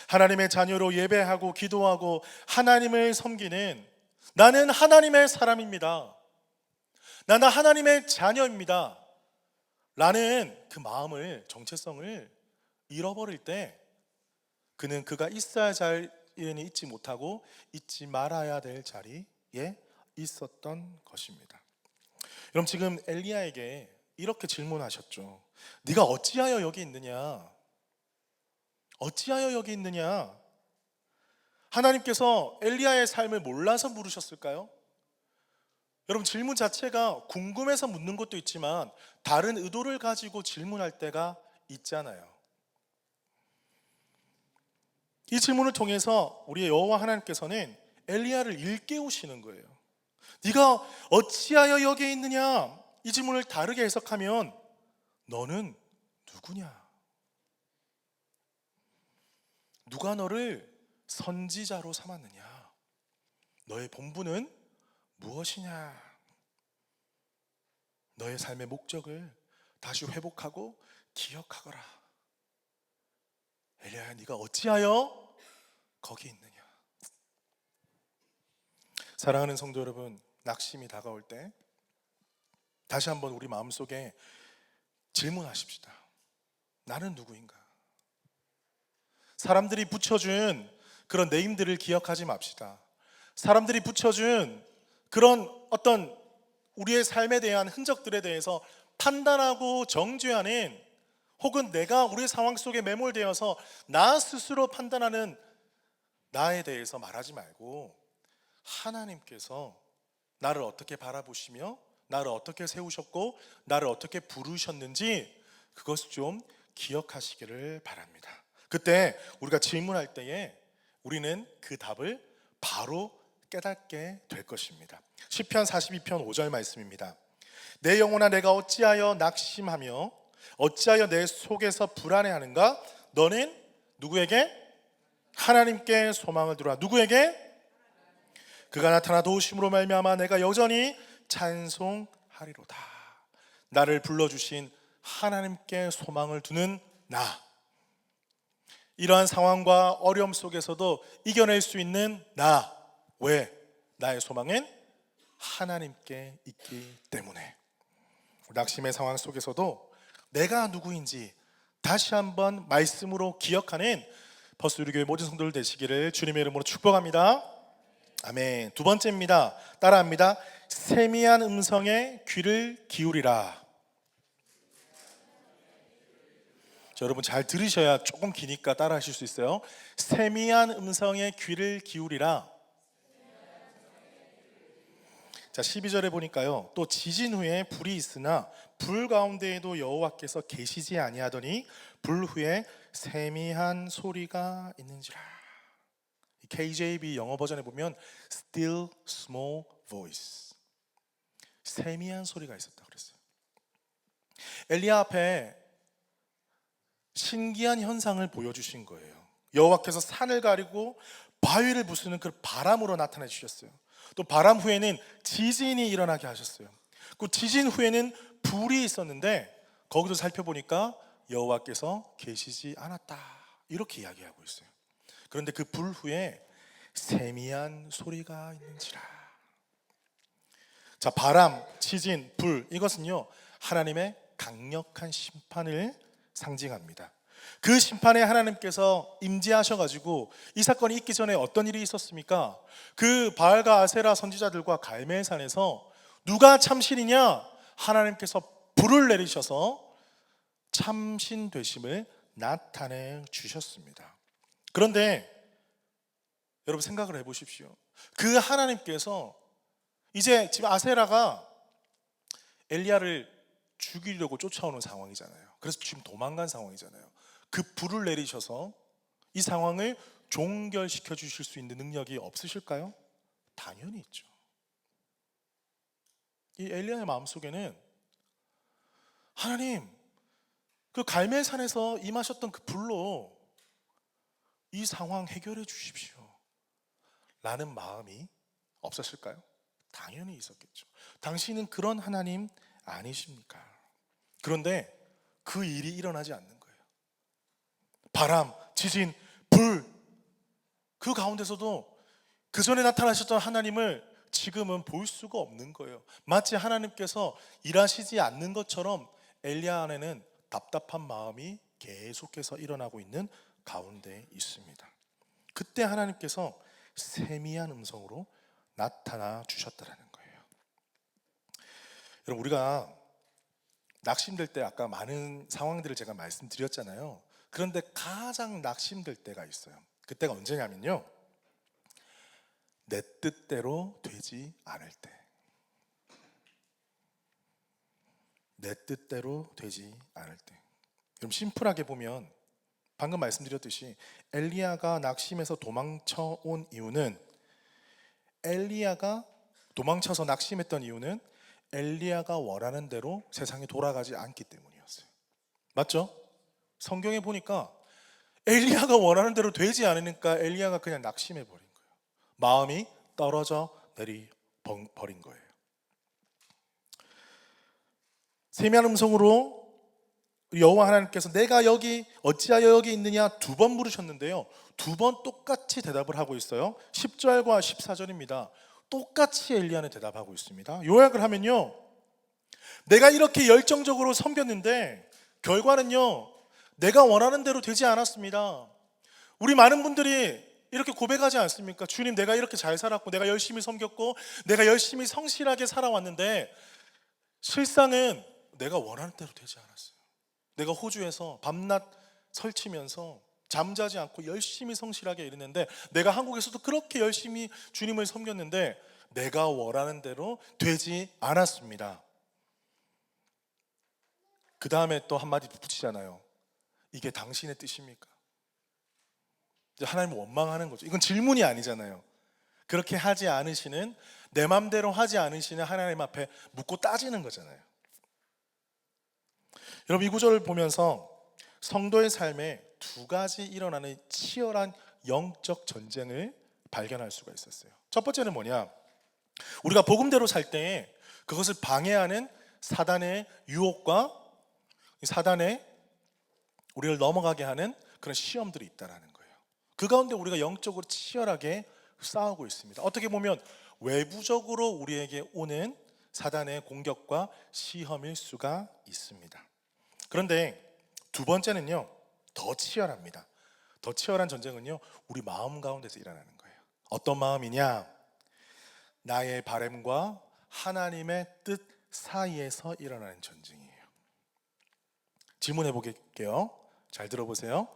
하나님의 자녀로 예배하고 기도하고 하나님을 섬기는, 나는 하나님의 사람입니다, 나는 하나님의 자녀입니다 라는 그 마음을, 정체성을 잃어버릴 때 그는 그가 있어야 할 자리에는 있지 못하고 있지 말아야 될 자리에 있었던 것입니다. 여러분, 지금 엘리야에게 이렇게 질문하셨죠. 네가 어찌하여 여기 있느냐? 어찌하여 여기 있느냐? 하나님께서 엘리야의 삶을 몰라서 물으셨을까요? 여러분, 질문 자체가 궁금해서 묻는 것도 있지만 다른 의도를 가지고 질문할 때가 있잖아요. 이 질문을 통해서 우리의 여호와 하나님께서는 엘리야를 일깨우시는 거예요. 네가 어찌하여 여기에 있느냐? 이 질문을 다르게 해석하면 너는 누구냐? 누가 너를 선지자로 삼았느냐? 너의 본분은 무엇이냐? 너의 삶의 목적을 다시 회복하고 기억하거라. 엘리야야, 네가 어찌하여 거기 있느냐? 사랑하는 성도 여러분, 낙심이 다가올 때 다시 한번 우리 마음속에 질문하십시다. 나는 누구인가? 사람들이 붙여준 그런 네임들을 기억하지 맙시다. 사람들이 붙여준 그런 어떤 우리의 삶에 대한 흔적들에 대해서 판단하고 정죄하는, 혹은 내가 우리 상황 속에 매몰되어서 나 스스로 판단하는 나에 대해서 말하지 말고, 하나님께서 나를 어떻게 바라보시며 나를 어떻게 세우셨고 나를 어떻게 부르셨는지 그것을 좀 기억하시기를 바랍니다. 그때 우리가 질문할 때에 우리는 그 답을 바로 깨닫게 될 것입니다. 시편 42편 5절 말씀입니다. 내 영혼아, 내가 어찌하여 낙심하며 어찌하여 내 속에서 불안해하는가? 너는 누구에게? 하나님께 소망을 두라. 누구에게? 그가 나타나 도우심으로 말미암아 내가 여전히 찬송하리로다. 나를 불러주신 하나님께 소망을 두는 나, 이러한 상황과 어려움 속에서도 이겨낼 수 있는 나. 왜? 나의 소망은 하나님께 있기 때문에. 낙심의 상황 속에서도 내가 누구인지 다시 한번 말씀으로 기억하는 버스우리교회 모든 성도들 되시기를 주님의 이름으로 축복합니다. 아멘. 두 번째입니다. 따라합니다. 세미한 음성에 귀를 기울이라. 자, 여러분 잘 들으셔야 조금 기니까 따라 하실 수 있어요. 세미한 음성에 귀를 기울이라. 자, 12절에 보니까요, 또 지진 후에 불이 있으나 불 가운데에도 여호와께서 계시지 아니하더니 불 후에 세미한 소리가 있는지라. KJV 영어 버전에 보면 still small voice, 세미한 소리가 있었다 그랬어요. 엘리야 앞에 신기한 현상을 보여주신 거예요. 여호와께서 산을 가리고 바위를 부수는 그 바람으로 나타내 주셨어요. 또 바람 후에는 지진이 일어나게 하셨어요. 그 지진 후에는 불이 있었는데 거기도 살펴보니까 여호와께서 계시지 않았다, 이렇게 이야기하고 있어요. 그런데 그 불 후에 세미한 소리가 있는지라. 자, 바람, 지진, 불, 이것은요 하나님의 강력한 심판을 상징합니다. 그 심판에 하나님께서 임재하셔가지고 이 사건이 있기 전에 어떤 일이 있었습니까? 그 바알과 아세라 선지자들과 갈멜산에서 누가 참신이냐? 하나님께서 불을 내리셔서 참신 되심을 나타내 주셨습니다. 그런데 여러분 생각을 해보십시오. 그 하나님께서 이제 지금 아세라가 엘리야를 죽이려고 쫓아오는 상황이잖아요. 그래서 지금 도망간 상황이잖아요. 그 불을 내리셔서 이 상황을 종결시켜 주실 수 있는 능력이 없으실까요? 당연히 있죠. 이 엘리야의 마음속에는 하나님, 그 갈멜산에서 임하셨던 그 불로 이 상황 해결해 주십시오 라는 마음이 없었을까요? 당연히 있었겠죠. 당신은 그런 하나님 아니십니까? 그런데 그 일이 일어나지 않는 거예요. 바람, 지진, 불, 그 가운데서도 그 전에 나타나셨던 하나님을 지금은 볼 수가 없는 거예요. 마치 하나님께서 일하시지 않는 것처럼 엘리야 안에는 답답한 마음이 계속해서 일어나고 있는 가운데 있습니다. 그때 하나님께서 세미한 음성으로 나타나 주셨다라는 거예요. 여러분, 우리가 낙심될 때 아까 많은 상황들을 제가 말씀드렸잖아요. 그런데 가장 낙심될 때가 있어요. 그때가 언제냐면요, 내 뜻대로 되지 않을 때. 내 뜻대로 되지 않을 때. 그럼 심플하게 보면 방금 말씀드렸듯이 엘리야가 낙심해서 도망쳐 온 이유는, 엘리야가 도망쳐서 낙심했던 이유는 엘리야가 원하는 대로 세상이 돌아가지 않기 때문이었어요. 맞죠? 성경에 보니까 엘리야가 원하는 대로 되지 않으니까 엘리야가 그냥 낙심해 버린 거예요. 마음이 떨어져 내리 버린 거예요. 세미한 음성으로 여호와 하나님께서 내가 여기 어찌하여 여기 있느냐 두 번 물으셨는데요, 두 번 똑같이 대답을 하고 있어요. 10절과 14절입니다. 똑같이 엘리야는 대답하고 있습니다. 요약을 하면요, 내가 이렇게 열정적으로 섬겼는데 결과는요, 내가 원하는 대로 되지 않았습니다. 우리 많은 분들이 이렇게 고백하지 않습니까? 주님, 내가 이렇게 잘 살았고 내가 열심히 섬겼고 내가 열심히 성실하게 살아왔는데 실상은 내가 원하는 대로 되지 않았어요. 내가 호주에서 밤낮 설치면서 잠자지 않고 열심히 성실하게 일했는데, 내가 한국에서도 그렇게 열심히 주님을 섬겼는데 내가 원하는 대로 되지 않았습니다. 그 다음에 또 한마디 붙이잖아요. 이게 당신의 뜻입니까? 이제 하나님을 원망하는 거죠. 이건 질문이 아니잖아요. 그렇게 하지 않으시는, 내 맘대로 하지 않으시는 하나님 앞에 묻고 따지는 거잖아요. 여러분, 이 구절을 보면서 성도의 삶에 두 가지 일어나는 치열한 영적 전쟁을 발견할 수가 있었어요. 첫 번째는 뭐냐? 우리가 복음대로 살 때 그것을 방해하는 사단의 유혹과 사단의 우리를 넘어가게 하는 그런 시험들이 있다라는 거예요. 그 가운데 우리가 영적으로 치열하게 싸우고 있습니다. 어떻게 보면 외부적으로 우리에게 오는 사단의 공격과 시험일 수가 있습니다. 그런데 두 번째는요, 더 치열합니다. 더 치열한 전쟁은요, 우리 마음 가운데서 일어나는 거예요. 어떤 마음이냐? 나의 바람과 하나님의 뜻 사이에서 일어나는 전쟁이에요. 질문해 볼게요. 잘 들어보세요.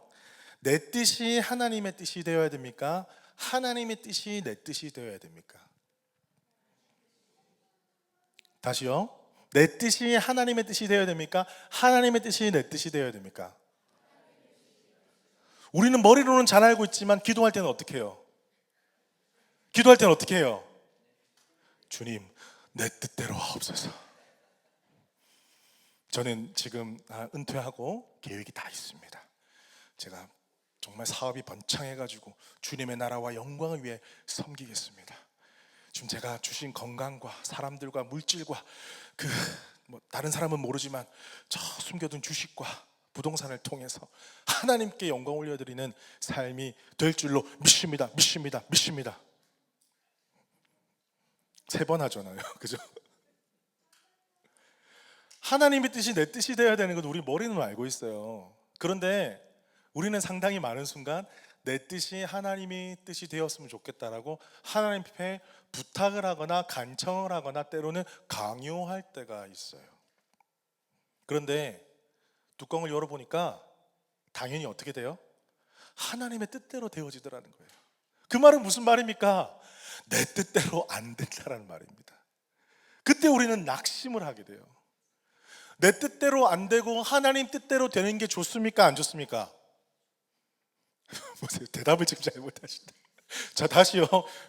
내 뜻이 하나님의 뜻이 되어야 됩니까? 하나님의 뜻이 내 뜻이 되어야 됩니까? 다시요. 내 뜻이 하나님의 뜻이 되어야 됩니까? 하나님의 뜻이 내 뜻이 되어야 됩니까? 우리는 머리로는 잘 알고 있지만 기도할 때는 어떻게 해요? 기도할 때는 어떻게 해요? 주님, 내 뜻대로 하옵소서. 저는 지금 은퇴하고 계획이 다 있습니다. 제가 정말 사업이 번창해가지고 주님의 나라와 영광을 위해 섬기겠습니다. 지금 제가 주신 건강과 사람들과 물질과 다른 사람은 모르지만 저 숨겨둔 주식과 부동산을 통해서 하나님께 영광 올려드리는 삶이 될 줄로 믿습니다. 믿습니다. 믿습니다. 3번 하잖아요. 그죠? 하나님의 뜻이 내 뜻이 되어야 되는 건 우리 머리는 알고 있어요. 그런데 우리는 상당히 많은 순간 내 뜻이 하나님의 뜻이 되었으면 좋겠다라고 하나님 앞에 부탁을 하거나 간청을 하거나 때로는 강요할 때가 있어요. 그런데 뚜껑을 열어보니까 당연히 어떻게 돼요? 하나님의 뜻대로 되어지더라는 거예요. 그 말은 무슨 말입니까? 내 뜻대로 안 된다라는 말입니다. 그때 우리는 낙심을 하게 돼요. 내 뜻대로 안 되고 하나님 뜻대로 되는 게 좋습니까? 안 좋습니까? 보세요, 대답을 지금 잘 못하시네. 자, 다시요.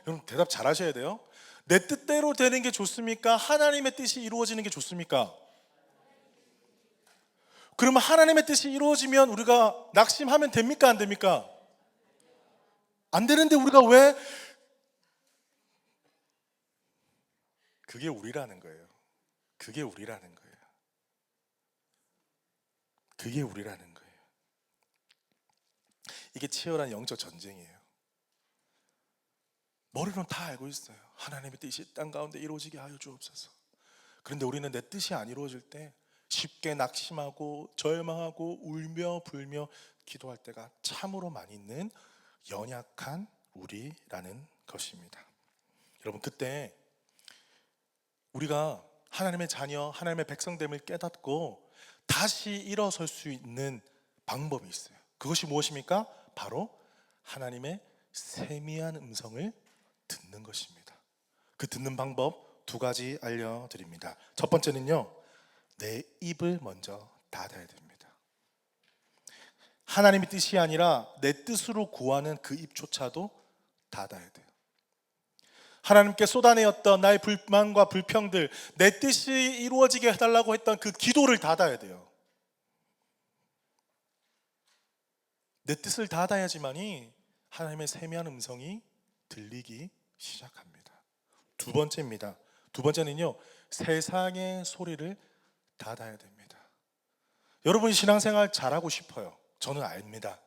여러분 대답 잘 하셔야 돼요. 내 뜻대로 되는 게 좋습니까? 하나님의 뜻이 이루어지는 게 좋습니까? 그러면 하나님의 뜻이 이루어지면 우리가 낙심하면 됩니까? 안 됩니까? 안 되는데 우리가 왜? 그게 우리라는 거예요. 그게 우리라는 거예요. 그게 우리라는 거예요. 이게 치열한 영적 전쟁이에요. 머리로는 다 알고 있어요. 하나님의 뜻이 땅 가운데 이루어지게 하여 주옵소서. 그런데 우리는 내 뜻이 안 이루어질 때 쉽게 낙심하고 절망하고 울며 불며 기도할 때가 참으로 많이 있는 연약한 우리라는 것입니다. 여러분, 그때 우리가 하나님의 자녀, 하나님의 백성됨을 깨닫고 다시 일어설 수 있는 방법이 있어요. 그것이 무엇입니까? 바로 하나님의 세미한 음성을 듣는 것입니다. 그 듣는 방법 2가지 알려드립니다. 첫 번째는요, 내 입을 먼저 닫아야 됩니다. 하나님의 뜻이 아니라 내 뜻으로 구하는 그 입조차도 닫아야 돼요. 하나님께 쏟아내었던 나의 불만과 불평들, 내 뜻이 이루어지게 해달라고 했던 그 기도를 닫아야 돼요. 내 뜻을 닫아야지만이 하나님의 세미한 음성이 들리기 시작합니다. 두 번째는요, 세상의 소리를 닫아야 됩니다. 여러분 신앙생활 잘하고 싶어요. 저는 압니다.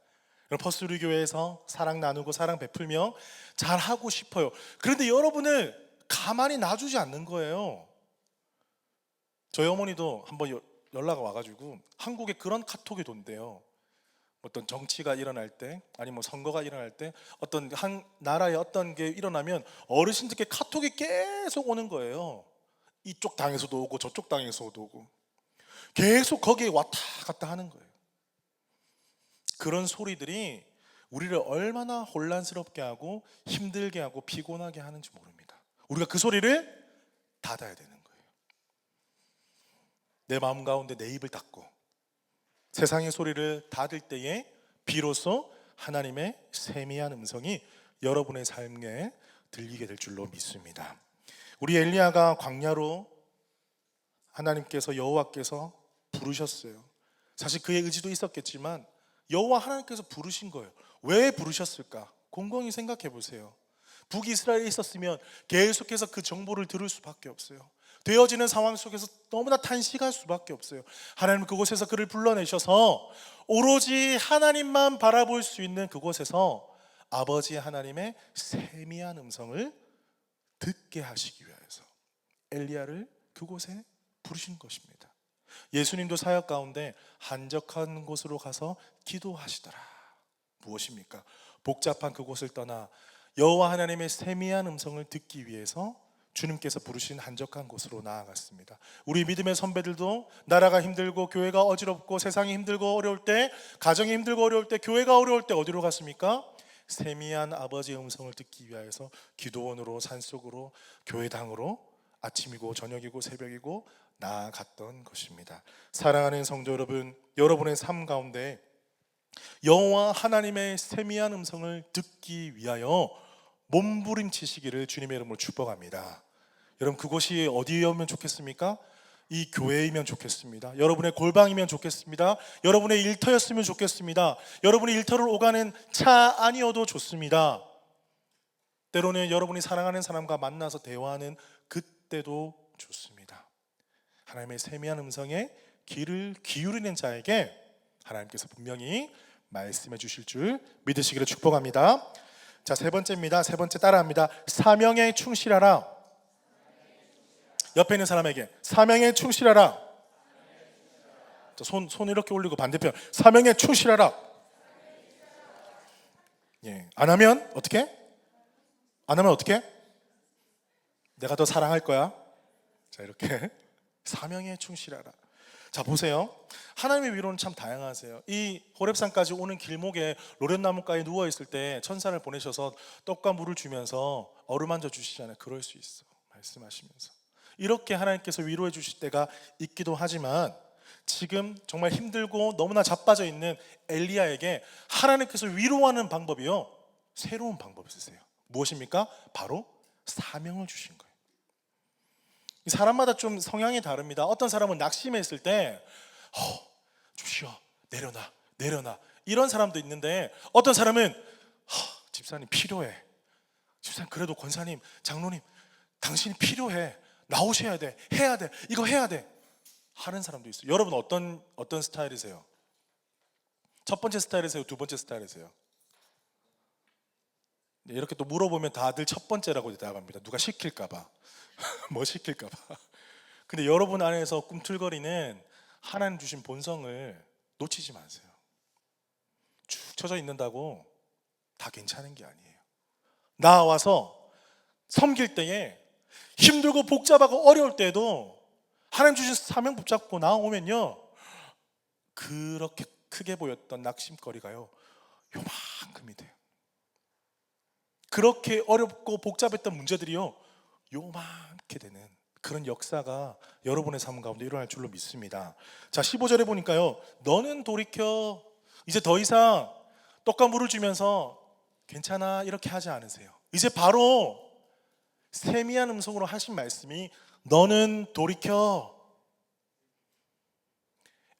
퍼스리 교회에서 사랑 나누고 사랑 베풀며 잘하고 싶어요. 그런데 여러분을 가만히 놔주지 않는 거예요. 저희 어머니도 한번 연락 와가지고 한국에 그런 카톡이 돈대요. 어떤 정치가 일어날 때, 아니면 뭐 선거가 일어날 때, 어떤 한 나라에 어떤 게 일어나면 어르신들께 카톡이 계속 오는 거예요. 이쪽 당에서도 오고 저쪽 당에서도 오고 계속 거기에 왔다 갔다 하는 거예요. 그런 소리들이 우리를 얼마나 혼란스럽게 하고 힘들게 하고 피곤하게 하는지 모릅니다. 우리가 그 소리를 닫아야 되는 거예요. 내 마음 가운데 내 입을 닫고 세상의 소리를 닫을 때에 비로소 하나님의 세미한 음성이 여러분의 삶에 들리게 될 줄로 믿습니다. 우리 엘리야가 광야로 하나님께서 여호와께서 부르셨어요. 사실 그의 의지도 있었겠지만 여호와 하나님께서 부르신 거예요. 왜 부르셨을까? 곰곰이 생각해 보세요. 북이스라엘에 있었으면 계속해서 그 정보를 들을 수밖에 없어요. 되어지는 상황 속에서 너무나 탄식할 수밖에 없어요. 하나님 그곳에서 그를 불러내셔서 오로지 하나님만 바라볼 수 있는 그곳에서 아버지 하나님의 세미한 음성을 듣게 하시기 위해서 엘리야를 그곳에 부르신 것입니다. 예수님도 사역 가운데 한적한 곳으로 가서 기도하시더라. 무엇입니까? 복잡한 그곳을 떠나 여호와 하나님의 세미한 음성을 듣기 위해서 주님께서 부르신 한적한 곳으로 나아갔습니다. 우리 믿음의 선배들도 나라가 힘들고 교회가 어지럽고 세상이 힘들고 어려울 때, 가정이 힘들고 어려울 때, 교회가 어려울 때 어디로 갔습니까? 세미한 아버지의 음성을 듣기 위해서 기도원으로, 산속으로, 교회당으로 아침이고 저녁이고 새벽이고 나아갔던 것입니다. 사랑하는 성도 여러분, 여러분의 삶 가운데 여호와 하나님의 세미한 음성을 듣기 위하여 몸부림치시기를 주님의 이름으로 축복합니다. 여러분 그곳이 어디이면 좋겠습니까? 이 교회이면 좋겠습니다. 여러분의 골방이면 좋겠습니다. 여러분의 일터였으면 좋겠습니다. 여러분이 일터를 오가는 차 아니어도 좋습니다. 때로는 여러분이 사랑하는 사람과 만나서 대화하는 그때도 좋습니다. 하나님의 세미한 음성에 귀를 기울이는 자에게 하나님께서 분명히 말씀해 주실 줄 믿으시기를 축복합니다. 자, 세 번째입니다. 세 번째 따라합니다. 사명에 충실하라. 옆에 있는 사람에게 사명에 충실하라. 자, 손 이렇게 올리고 반대편 사명에 충실하라. 예, 안 하면 어떻게? 안 하면 어떻게? 내가 더 사랑할 거야. 자, 이렇게 사명에 충실하라. 자, 보세요. 하나님의 위로는 참 다양하세요. 이 호렙산까지 오는 길목에 로렛나무가에 누워 있을 때 천사를 보내셔서 떡과 물을 주면서 어루만져 주시잖아요. 그럴 수 있어. 말씀하시면서 이렇게 하나님께서 위로해 주실 때가 있기도 하지만 지금 정말 힘들고 너무나 자빠져 있는 엘리야에게 하나님께서 위로하는 방법이요, 새로운 방법이 있으세요. 무엇입니까? 바로 사명을 주신 거예요. 사람마다 좀 성향이 다릅니다. 어떤 사람은 낙심했을 때 좀 쉬어, 내려놔 이런 사람도 있는데, 어떤 사람은 집사님 필요해, 집사님 그래도 권사님, 장로님 당신이 필요해, 나오셔야 돼, 해야 돼, 이거 해야 돼 하는 사람도 있어요. 여러분 어떤 스타일이세요? 첫 번째 스타일이세요? 두 번째 스타일이세요? 네, 이렇게 또 물어보면 다들 첫 번째라고 대답합니다. 누가 시킬까봐 뭐 시킬까봐. 근데 여러분 안에서 꿈틀거리는 하나님 주신 본성을 놓치지 마세요. 쭉 쳐져 있는다고 다 괜찮은 게 아니에요. 나와서 섬길 때에 힘들고 복잡하고 어려울 때도 하나님 주신 사명 붙잡고 나오면요, 그렇게 크게 보였던 낙심거리가요 요만큼이 돼요. 그렇게 어렵고 복잡했던 문제들이요 요만하게 되는 그런 역사가 여러분의 삶 가운데 일어날 줄로 믿습니다. 자, 15절에 보니까요, 너는 돌이켜 이제 더 이상 떡과 물을 주면서 괜찮아 이렇게 하지 않으세요. 이제 바로 세미한 음성으로 하신 말씀이 너는 돌이켜,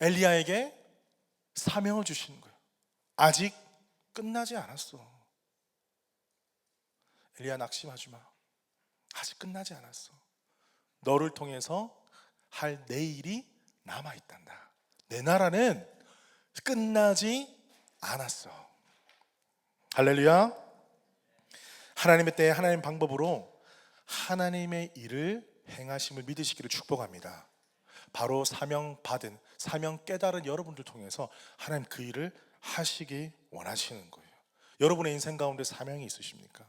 엘리야에게 사명을 주시는 거예요. 아직 끝나지 않았어. 엘리야 낙심하지 마. 아직 끝나지 않았어. 너를 통해서 할 내일이 남아있단다. 내 나라는 끝나지 않았어. 할렐루야. 하나님의 때에 하나님 방법으로 하나님의 일을 행하심을 믿으시기를 축복합니다. 바로 사명 받은, 사명 깨달은 여러분들 통해서 하나님 그 일을 하시기 원하시는 거예요. 여러분의 인생 가운데 사명이 있으십니까?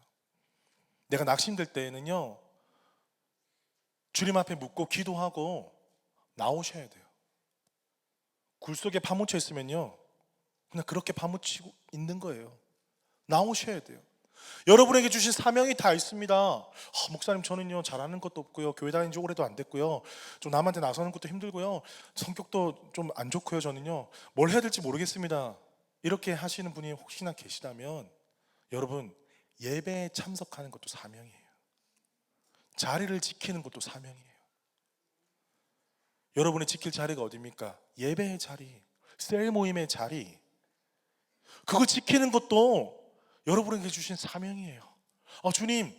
내가 낙심될 때에는요, 주님 앞에 묻고 기도하고 나오셔야 돼요. 굴 속에 파묻혀 있으면요, 그냥 그렇게 파묻히고 있는 거예요. 나오셔야 돼요. 여러분에게 주신 사명이 다 있습니다. 목사님, 저는요 잘하는 것도 없고요, 교회 다닌 지 오래도 안 됐고요, 좀 남한테 나서는 것도 힘들고요, 성격도 좀 안 좋고요, 저는요 뭘 해야 될지 모르겠습니다. 이렇게 하시는 분이 혹시나 계시다면, 여러분, 예배에 참석하는 것도 사명이에요. 자리를 지키는 것도 사명이에요. 여러분이 지킬 자리가 어디입니까? 예배의 자리, 셀 모임의 자리, 그거 지키는 것도 여러분에게 주신 사명이에요. 주님,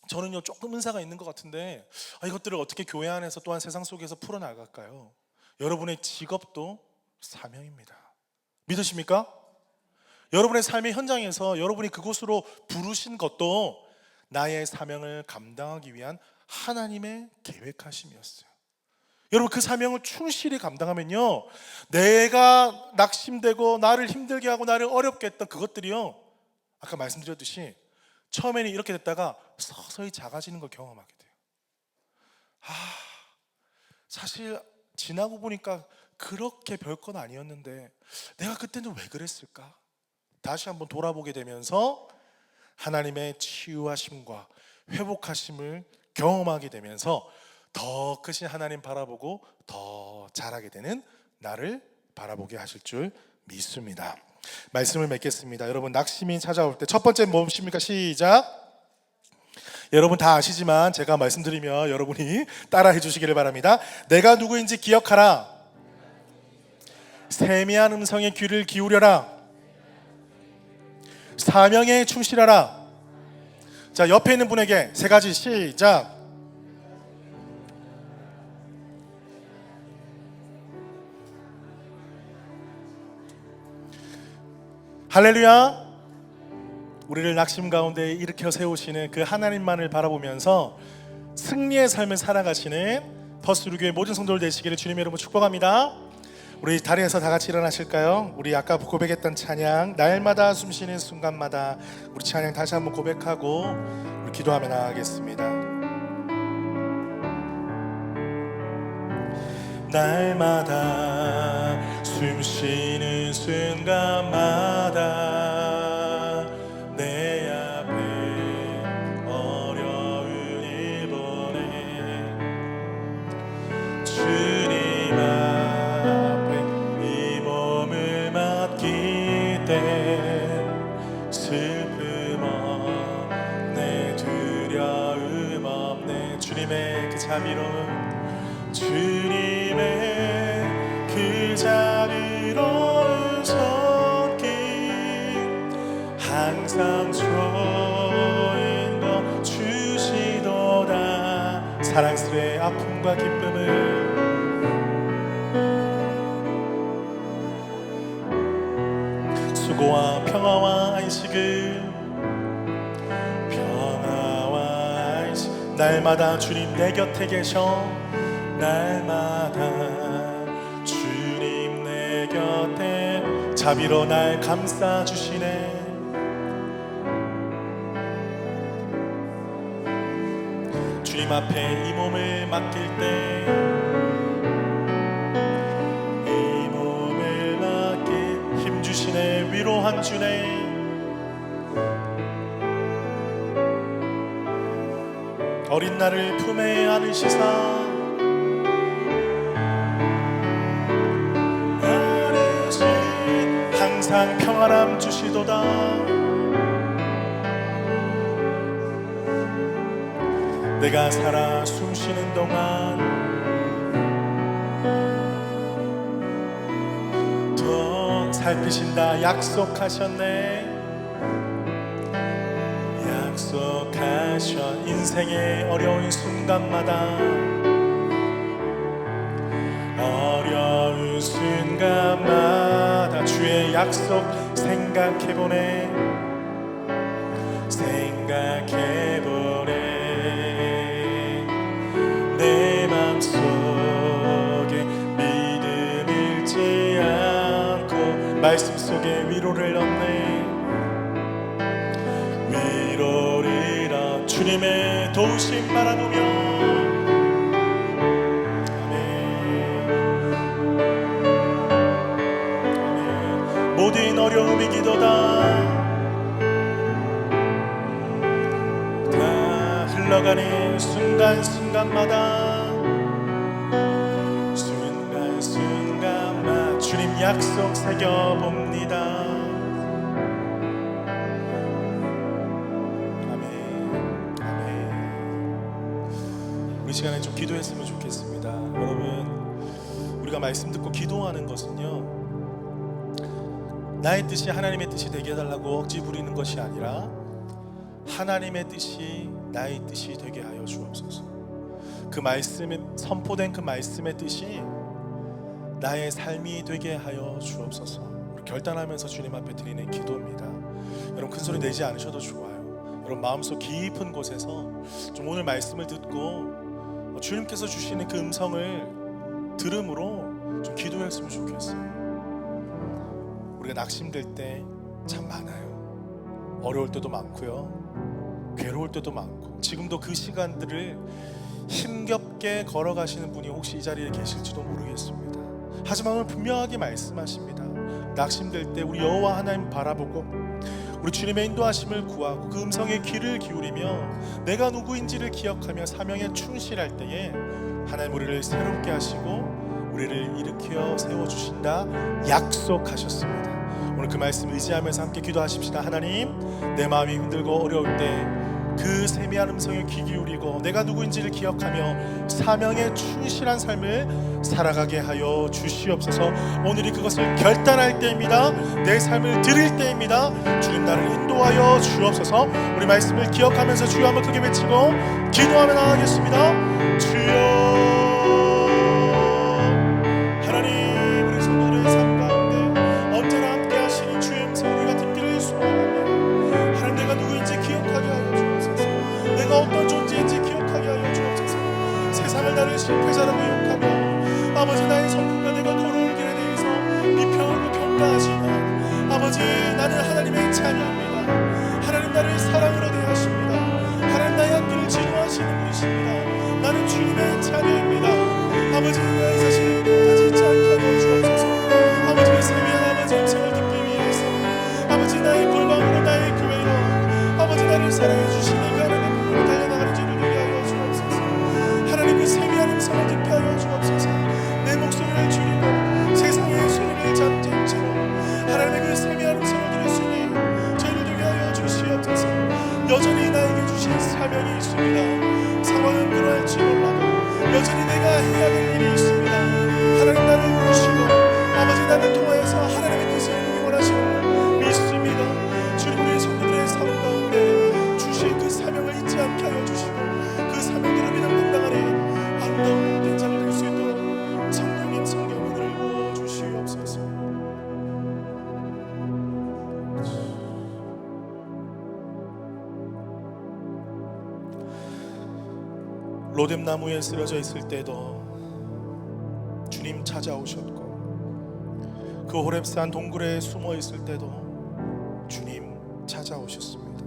저는요 조금 은사가 있는 것 같은데 이것들을 어떻게 교회 안에서 또한 세상 속에서 풀어나갈까요? 여러분의 직업도 사명입니다. 믿으십니까? 여러분의 삶의 현장에서 여러분이 그곳으로 부르신 것도 나의 사명을 감당하기 위한 하나님의 계획하심이었어요. 여러분, 그 사명을 충실히 감당하면요, 내가 낙심되고 나를 힘들게 하고 나를 어렵게 했던 그것들이요, 아까 말씀드렸듯이 처음에는 이렇게 됐다가 서서히 작아지는 걸 경험하게 돼요. 사실 지나고 보니까 그렇게 별건 아니었는데 내가 그때는 왜 그랬을까? 다시 한번 돌아보게 되면서 하나님의 치유하심과 회복하심을 경험하게 되면서 더 크신 하나님 바라보고 더 잘하게 되는 나를 바라보게 하실 줄 믿습니다. 말씀을 맺겠습니다. 여러분, 낙심이 찾아올 때 첫 번째 무엇입니까? 시작. 여러분 다 아시지만 제가 말씀드리면 여러분이 따라해 주시기를 바랍니다. 내가 누구인지 기억하라. 세미한 음성에 귀를 기울여라. 사명에 충실하라. 자, 옆에 있는 분에게 세 가지. 시작. 할렐루야. 우리를 낙심 가운데 일으켜 세우시는 그 하나님만을 바라보면서 승리의 삶을 살아가시는 퍼스루교의 모든 성도들 되시기를 주님의 이름으로 축복합니다. 우리 다리에서 다 같이 일어나실까요? 우리 아까 고백했던 찬양, 날마다 숨쉬는 순간마다, 우리 찬양 다시 한번 고백하고 우리 기도하며 나아가겠습니다. 날마다 숨쉬는 순간마다 내 앞에 어려운 일 보내 주님 앞에 이 몸을 맡길 때 슬픔 없네, 두려움 없네. 주님의 그 자비로운, 주님의 그 자비로운 손길 항상 좋은 것 주시도다. 사랑스레 아픔과 기쁨을 수고와 평화와 안식을, 평화와 안식, 날마다 주님 내 곁에 계셔. 날마다 주님 내 곁에 자비로 날 감싸주시네. 주님 앞에 이 몸을 맡길 때, 이 몸을 맡길 힘 주시네. 위로한 주네. 어린 나를 품에 안으시사 항상 평안함 주시도다. 내가 살아 숨쉬는 동안 더 살피신다 약속하셨네. 약속하셨. 인생의 어려운 순간마다, 어려운 순간마다 주의 약속 생각해보네. 생각해보네. 말씀 속에 위로를 얻네. 위로리라 주님의 도우심 바라보며. 아멘. 모든 어려움이 기도다. 다 흘러가는 순간순간마다 순간순간마다 주님 약속 새겨봅니다. 아멘. 아멘. 우리 시간에 좀 기도했으면 좋겠습니다. 여러분, 우리가 말씀 듣고 기도하는 것은요, 나의 뜻이 하나님의 뜻이 되게 해달라고 억지 부리는 것이 아니라 하나님의 뜻이 나의 뜻이 되게 하여 주옵소서. 그 말씀에 선포된 그 말씀의 뜻이 나의 삶이 되게 하여 주옵소서. 결단하면서 주님 앞에 드리는 기도입니다. 여러분, 큰 소리 내지 않으셔도 좋아요. 여러분, 마음속 깊은 곳에서 좀 오늘 말씀을 듣고 주님께서 주시는 그 음성을 들음으로 좀 기도했으면 좋겠어요. 우리가 낙심될 때 참 많아요. 어려울 때도 많고요, 괴로울 때도 많고, 지금도 그 시간들을 힘겹게 걸어가시는 분이 혹시 이 자리에 계실지도 모르겠습니다. 하지만 오늘 분명하게 말씀하십니다. 낙심될 때 우리 여호와 하나님 바라보고 우리 주님의 인도하심을 구하고 그 음성에 귀를 기울이며 내가 누구인지를 기억하며 사명에 충실할 때에 하나님 우리를 새롭게 하시고 우리를 일으켜 세워주신다 약속하셨습니다. 오늘 그 말씀 의지하면서 함께 기도하십시다. 하나님, 내 마음이 힘들고 어려울 때 그 세미한 음성에 귀 기울이고 내가 누구인지를 기억하며 사명에 충실한 삶을 살아가게 하여 주시옵소서. 오늘이 그것을 결단할 때입니다. 내 삶을 드릴 때입니다. 주님, 나를 인도하여 주옵소서. 우리 말씀을 기억하면서 주여 한번 크게 외치고 기도하며 나가겠습니다. 주여, 하나님, 우리 성도들의 삶 가운데 언제나 함께 하시는 주의 음성 우리가 듣기를 소원합니다. 하나님, 내가 누구인지 기억하게 하여 주옵소서. 내가 어떤 존재인지 기억하게 하여 주옵소서. 세상을 나를 실패자라고 욕하며 아버지, 나의 성품과 내가 걸어올 길에 대해서 비평하고 평가하지만 아버지, 나는 하나님의 자녀입니다. 하나님, 나를 사랑으로 대하십니다. 하나님, 나의 앞길을 지도하시는 분이십니다. 나는 주님의 자녀입니다. 아버지, 나의 자신을 끝까지 잊지 않게 하여 주옵소서. 아버지, 세미한 아버지 음성을 듣기 위해서 아버지, 나의 골방으로 나의 교회로 아버지, 나를 사랑해 주시는 그 하나님의 품으로 달려나가는 줄을 되게 하여 주옵소서. 하나님, 그 세미한 음성을 듣게 하여 주옵소서. 내 목소리를 줄이고 세상의 소리를 잠든 채로 하나님의 그 세미한 음성을 들을 수 있는 저희를 되게 하여 주시옵소서. 여전히 나에게 주신 사명이 있습니다. 상황은 그러할지 몰라도 여전히 내가 해야 될 일이 있습니다. 하나님, 나를 부르시고 아버지, 나를 통하여서 하나님의 뜻을 이루기 원하시는 줄 믿습니다. 주님, 우리 성도들의 삶 가운데 주신 그 사명을 잊지 않게 하여 주시고 그 사명대로 믿음 감당하는 아름다운 복된 자를 될 수 있도록 성령님 성령님을 부어 주시옵소서. 로뎀나무에 쓰여져 있을 때도 주님 찾아오셨고, 그 호렙산 동굴에 숨어 있을 때도 주님 찾아오셨습니다.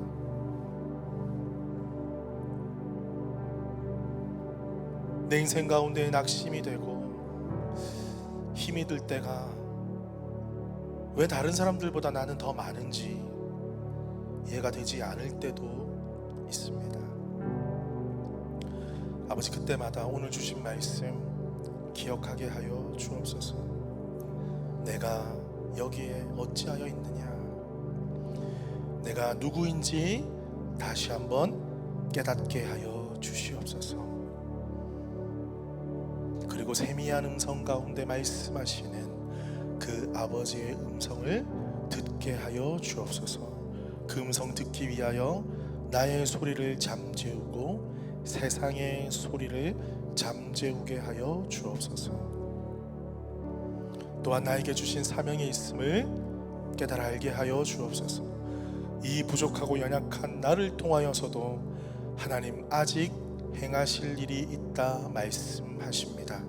내 인생 가운데 낙심이 되고 힘이 들 때가 왜 다른 사람들보다 나는 더 많은지 이해가 되지 않을 때도 있습니다. 아버지, 그때마다 오늘 주신 말씀 기억하게 하여 주옵소서. 내가 여기에 어찌하여 있느냐, 내가 누구인지 다시 한번 깨닫게 하여 주시옵소서. 그리고 세미한 음성 가운데 말씀하시는 그 아버지의 음성을 듣게 하여 주옵소서. 그 음성 듣기 위하여 나의 소리를 잠재우고 세상의 소리를 잠재우게 하여 주옵소서. 또한 나에게 주신 사명이 있음을 깨달아 알게 하여 주옵소서. 이 부족하고 연약한 나를 통하여서도 하나님 아직 행하실 일이 있다 말씀하십니다.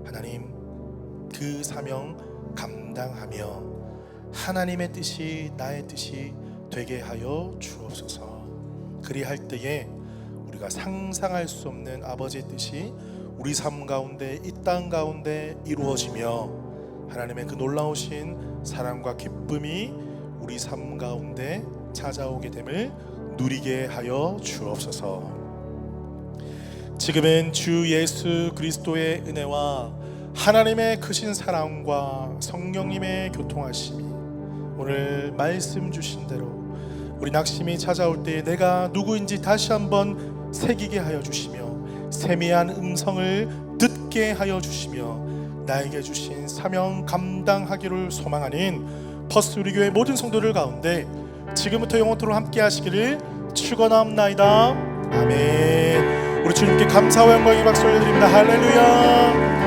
하나님, 그 사명 감당하며 하나님의 뜻이 나의 뜻이 되게 하여 주옵소서. 그리할 때에 우리가 상상할 수 없는 아버지의 뜻이 우리 삶 가운데, 이 땅 가운데 이루어지며 하나님의 그 놀라우신 사랑과 기쁨이 우리 삶 가운데 찾아오게 됨을 누리게 하여 주옵소서. 지금은 주 예수 그리스도의 은혜와 하나님의 크신 사랑과 성령님의 교통하심이 오늘 말씀 주신 대로 우리 낙심이 찾아올 때에 내가 누구인지 다시 한번 새기게 하여 주시며 세미한 음성을 듣게 하여 주시며 나에게 주신 사명 감당하기를 소망하는 퍼스 우리 교회 모든 성도들 가운데 지금부터 영원토록 함께 하시기를 축원합나이다. 아멘. 우리 주님께 감사와 영광의 박수 올려드립니다. 할렐루야.